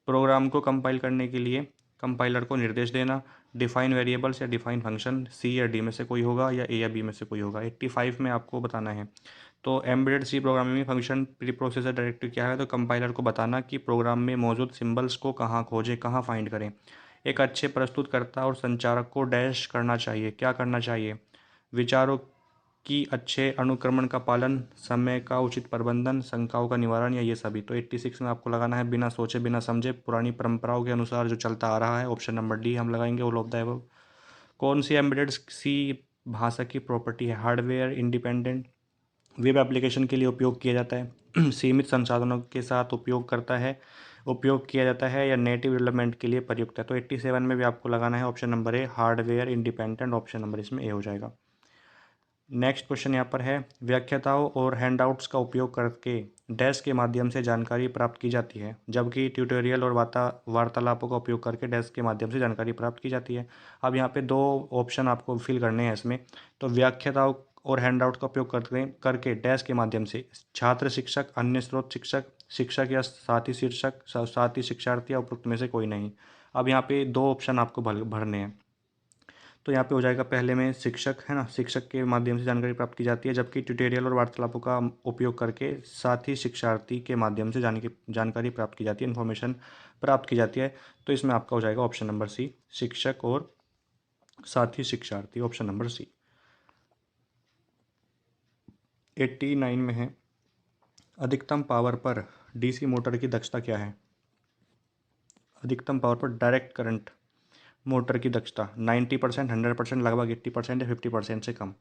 प्रोग्राम को कंपाइल करने के लिए कंपाइलर को निर्देश देना, डिफाइन वेरिएबल्स या डिफाइन फंक्शन, सी या डी में से कोई होगा, या ए या बी में से कोई होगा। 85 में आपको बताना है। तो एम्बेडेड सी प्रोग्रामिंग में फंक्शन प्री प्रोसेसर डायरेक्टिव क्या है, तो कंपाइलर को बताना कि प्रोग्राम में मौजूद सिंबल्स को कहाँ खोजें, कहाँ फाइंड करें। एक अच्छे प्रस्तुतकर्ता और संचारक को डैश करना चाहिए, क्या करना चाहिए, विचारों की अच्छे अनुक्रमण का पालन, समय का उचित प्रबंधन, शंकाओं का निवारण, या ये सभी। तो 86 में आपको लगाना है बिना सोचे बिना समझे, पुरानी परंपराओं के अनुसार जो चलता आ रहा है, ऑप्शन नंबर डी हम लगाएंगे ऑल ऑफ द अबव। कौन सी एम्बेडेड सी भाषा की प्रॉपर्टी है, हार्डवेयर इंडिपेंडेंट, वेब एप्लीकेशन के लिए उपयोग किया जाता है, सीमित संसाधनों के साथ उपयोग किया जाता है, या नेटिव डेवलपमेंट के लिए प्रयुक्त है। तो 87 में भी आपको लगाना है option number A, hardware independent, option number इसमें ए हो जाएगा। नेक्स्ट क्वेश्चन यहाँ पर है व्याख्याताओं और हैंडआउट्स का उपयोग करके डैश के माध्यम से जानकारी प्राप्त की जाती है, जबकि ट्यूटोरियल और वार्तालापों का उपयोग करके डैश के माध्यम से जानकारी प्राप्त की जाती है। अब यहाँ पे 2 ऑप्शन आपको फिल करने हैं इसमें। तो व्याख्याताओं और हैंडआउट का उपयोग करके डैश के माध्यम से छात्र, शिक्षक, अन्य स्रोत शिक्षक, शिक्षक या साथी शीर्षक, साथी शिक्षार्थी, या उपरोक्त में से कोई नहीं। अब यहाँ पे 2 ऑप्शन आपको भरने हैं। तो यहाँ पे हो जाएगा पहले में शिक्षक, है ना, शिक्षक के माध्यम से जानकारी प्राप्त की जाती है, जबकि ट्यूटोरियल और वार्तालापों का उपयोग करके साथी शिक्षार्थी के माध्यम से जानकारी प्राप्त की जाती है, इन्फॉर्मेशन प्राप्त की जाती है। तो इसमें आपका हो जाएगा ऑप्शन नंबर सी, शिक्षक और साथी शिक्षार्थी, ऑप्शन नंबर सी। 89 में है, अधिकतम पावर पर डीसी मोटर की दक्षता क्या है? अधिकतम पावर पर डायरेक्ट करंट मोटर की दक्षता 90%, 100%, लगभग 80% या 50% से कम।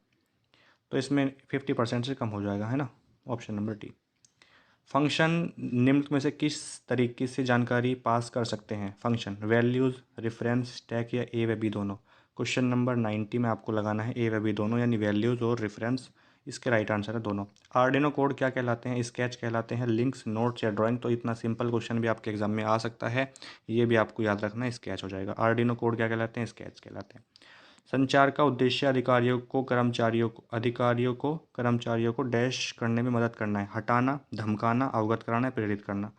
तो इसमें 50% से कम हो जाएगा, है ना, ऑप्शन नंबर डी। फंक्शन निम्न में से किस तरीके से जानकारी पास कर सकते हैं? फंक्शन वैल्यूज़, रेफरेंस, स्टैक या ए व बी दोनों। क्वेश्चन नंबर 90 में आपको लगाना है ए व बी दोनों, यानी वैल्यूज़ और रेफरेंस। इसके राइट आंसर है दोनों। आर्डिनो कोड क्या कहलाते हैं? स्केच कहलाते हैं, लिंक्स, नोट्स या ड्राइंग। तो इतना सिंपल क्वेश्चन भी आपके एग्जाम में आ सकता है, ये भी आपको याद रखना है, स्केच हो जाएगा। आर्डिनो कोड क्या कहलाते हैं? स्केच कहलाते हैं। संचार का उद्देश्य अधिकारियों को डैश करने में मदद करना है। हटाना, धमकाना, अवगत कराना, प्रेरित करना।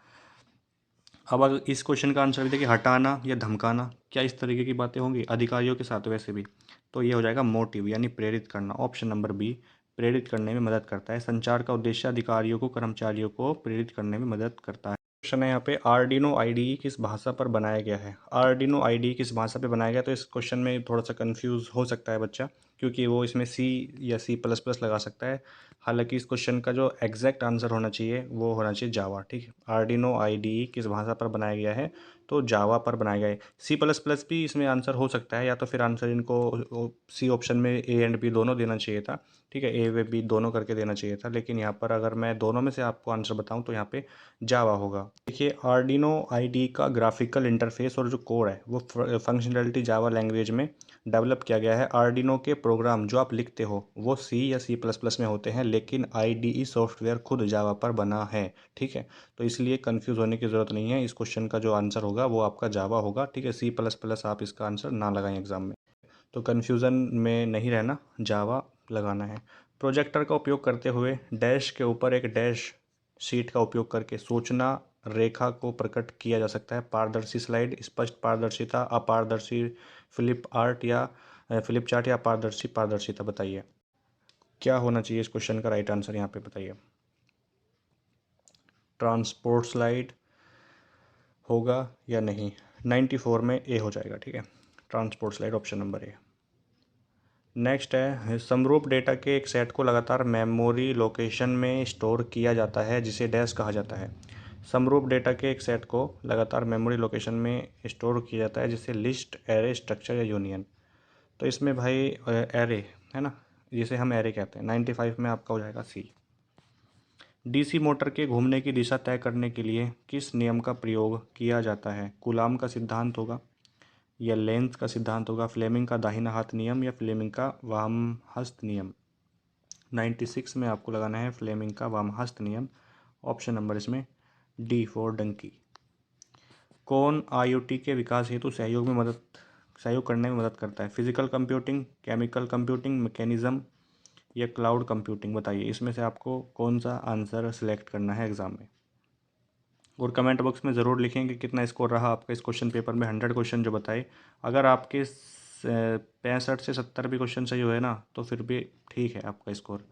अब अगर इस क्वेश्चन का आंसर भी देखिए, हटाना या धमकाना, क्या इस तरीके की बातें होंगी अधिकारियों के साथ? वैसे भी तो ये हो जाएगा मोटिव, यानी प्रेरित करना। ऑप्शन नंबर बी प्रेरित करने में मदद करता है। संचार का उद्देश्य अधिकारियों को कर्मचारियों को प्रेरित करने में मदद करता है। क्वेश्चन है यहाँ पे, आर्डिनो आईडीई किस भाषा पर बनाया गया है? आर्डिनो आईडीई किस भाषा पे बनाया गया? तो इस क्वेश्चन में थोड़ा सा कंफ्यूज हो सकता है बच्चा, क्योंकि वो इसमें सी या सी प्लस प्लस लगा सकता है। हालांकि इस क्वेश्चन का जो एग्जैक्ट आंसर होना चाहिए वो होना चाहिए जावा। ठीक है, आर्डिनो आईडीई किस भाषा पर बनाया गया है? तो जावा पर बनाया गया है। सी प्लस प्लस भी इसमें आंसर हो सकता है, या तो फिर आंसर इनको सी ऑप्शन में ए एंड बी दोनों देना चाहिए था। ठीक है, ए व बी दोनों करके देना चाहिए था, लेकिन यहाँ पर अगर मैं दोनों में से आपको आंसर बताऊँ तो यहाँ पे जावा होगा। देखिए, आर्डिनो आईडी का ग्राफिकल इंटरफेस और जो कोड है वो फंक्शनैलिटी जावा लैंग्वेज में डेवलप किया गया है। आर्डिनो के प्रोग्राम जो आप लिखते हो वो सी या सी प्लस प्लस में होते हैं, लेकिन आईडीई सॉफ्टवेयर खुद जावा पर बना है। ठीक है, तो इसलिए कंफ्यूज होने की ज़रूरत नहीं है। इस क्वेश्चन का जो आंसर होगा वो आपका जावा होगा। ठीक है, सी प्लस प्लस आप इसका आंसर ना लगाएं एग्जाम में, तो कन्फ्यूज़न में नहीं रहना, जावा लगाना है। प्रोजेक्टर का उपयोग करते हुए डैश के ऊपर एक डैश शीट का उपयोग करके सूचना रेखा को प्रकट किया जा सकता है। पारदर्शी स्लाइड, स्पष्ट पारदर्शिता, अपारदर्शी फ्लिप चार्ट या पारदर्शी पारदर्शिता। बताइए क्या होना चाहिए इस क्वेश्चन का राइट आंसर यहाँ पे बताइए। ट्रांसपोर्ट स्लाइड होगा या नहीं? 94 में ए हो जाएगा। ठीक है, transport slide option number A. Next है, समरूप डेटा के एक सेट को लगातार मेमोरी लोकेशन में स्टोर किया जाता है जिसे डैश कहा जाता है। समरूप डेटा के एक सेट को लगातार मेमोरी लोकेशन में स्टोर किया जाता है जिसे लिस्ट, एरे, स्ट्रक्चर या यूनियन। तो इसमें भाई एरे है ना, जिसे हम एरे कहते हैं। 95 में आपका हो जाएगा सी। डीसी मोटर के घूमने की दिशा तय करने के लिए किस नियम का प्रयोग किया जाता है? कूलाम का सिद्धांत होगा, या लेंस का सिद्धांत होगा, फ्लेमिंग का दाहिना हाथ नियम, या फ्लेमिंग का वाम हस्त नियम। 96 में आपको लगाना है फ्लेमिंग का वाम हस्त नियम। ऑप्शन नंबर इसमें डी फॉर डंकी। कौन आईओटी के विकास हेतु सहयोग करने में मदद करता है? Physical computing, chemical computing, mechanism या क्लाउड कंप्यूटिंग। बताइए इसमें से आपको कौन सा आंसर सेलेक्ट करना है एग्जाम में। और कमेंट बॉक्स में ज़रूर लिखें कि कितना स्कोर रहा आपका इस क्वेश्चन पेपर में। 100 क्वेश्चन जो बताए, अगर आपके 65 से 70 भी क्वेश्चन सही हुए ना तो फिर भी ठीक है आपका स्कोर।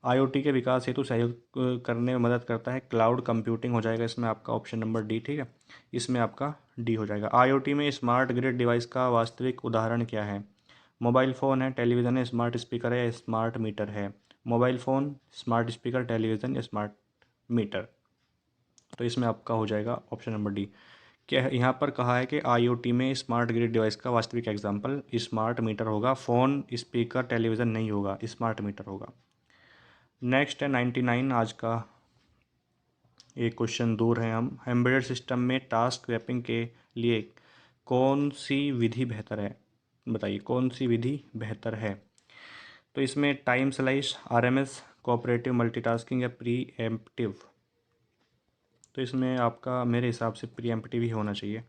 आईओटी के विकास हेतु सहयोग करने में मदद करता है, क्लाउड कंप्यूटिंग हो जाएगा इसमें आपका ऑप्शन नंबर डी। ठीक है, इसमें आपका डी हो जाएगा। आईओटी में स्मार्ट ग्रिड डिवाइस का वास्तविक उदाहरण क्या है? मोबाइल फ़ोन है, टेलीविज़न है, स्मार्ट स्पीकर है या स्मार्ट मीटर है? Mobile phone, smart speaker, television या स्मार्ट मीटर। तो इसमें आपका हो जाएगा ऑप्शन नंबर डी। क्या है यहाँ पर कहा है कि आईओटी में स्मार्ट ग्रिड डिवाइस का वास्तविक एग्जाम्पल स्मार्ट मीटर होगा। फ़ोन, स्पीकर, टेलीविज़न नहीं होगा, स्मार्ट मीटर होगा। नेक्स्ट है 99 आज का एक क्वेश्चन दूर है हम। एम्बेडेड सिस्टम में टास्क मैपिंग के लिए कौन सी विधि बेहतर है? बताइए कौन सी विधि बेहतर है? तो इसमें time slice, RMS, cooperative multitasking या प्री एम्प्टिव। तो इसमें आपका मेरे हिसाब से प्री एम्प्टिव ही होना चाहिए,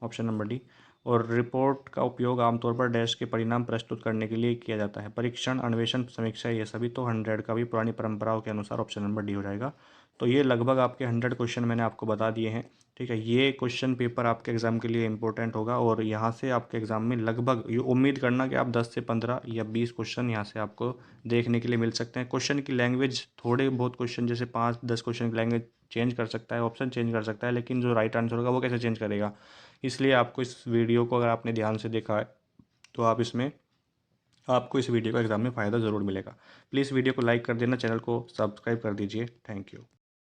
ऑप्शन नंबर डी। और रिपोर्ट का उपयोग आमतौर पर डैश के परिणाम प्रस्तुत करने के लिए किया जाता है। परीक्षण, अन्वेषण, समीक्षा, ये सभी। तो 100 का भी पुरानी परंपराओं के अनुसार ऑप्शन नंबर डी हो जाएगा। तो ये लगभग आपके 100 क्वेश्चन मैंने आपको बता दिए हैं। ठीक है, ये क्वेश्चन पेपर आपके एग्ज़ाम के लिए इंपॉर्टेंट होगा, और यहाँ से आपके एग्ज़ाम में लगभग ये उम्मीद करना कि आप 10 से 15 या 20 क्वेश्चन यहाँ से आपको देखने के लिए मिल सकते हैं। क्वेश्चन की लैंग्वेज, थोड़े बहुत क्वेश्चन जैसे 5-10 क्वेश्चन की लैंग्वेज चेंज कर सकता है, ऑप्शन चेंज कर सकता है, लेकिन जो राइट आंसर होगा वो कैसे चेंज करेगा? इसलिए आपको इस वीडियो को अगर आपने ध्यान से देखा है तो आप इसमें आपको इस वीडियो का एग्ज़ाम में फ़ायदा ज़रूर मिलेगा। प्लीज़ वीडियो को लाइक कर देना, चैनल को सब्सक्राइब कर दीजिए। Thank you.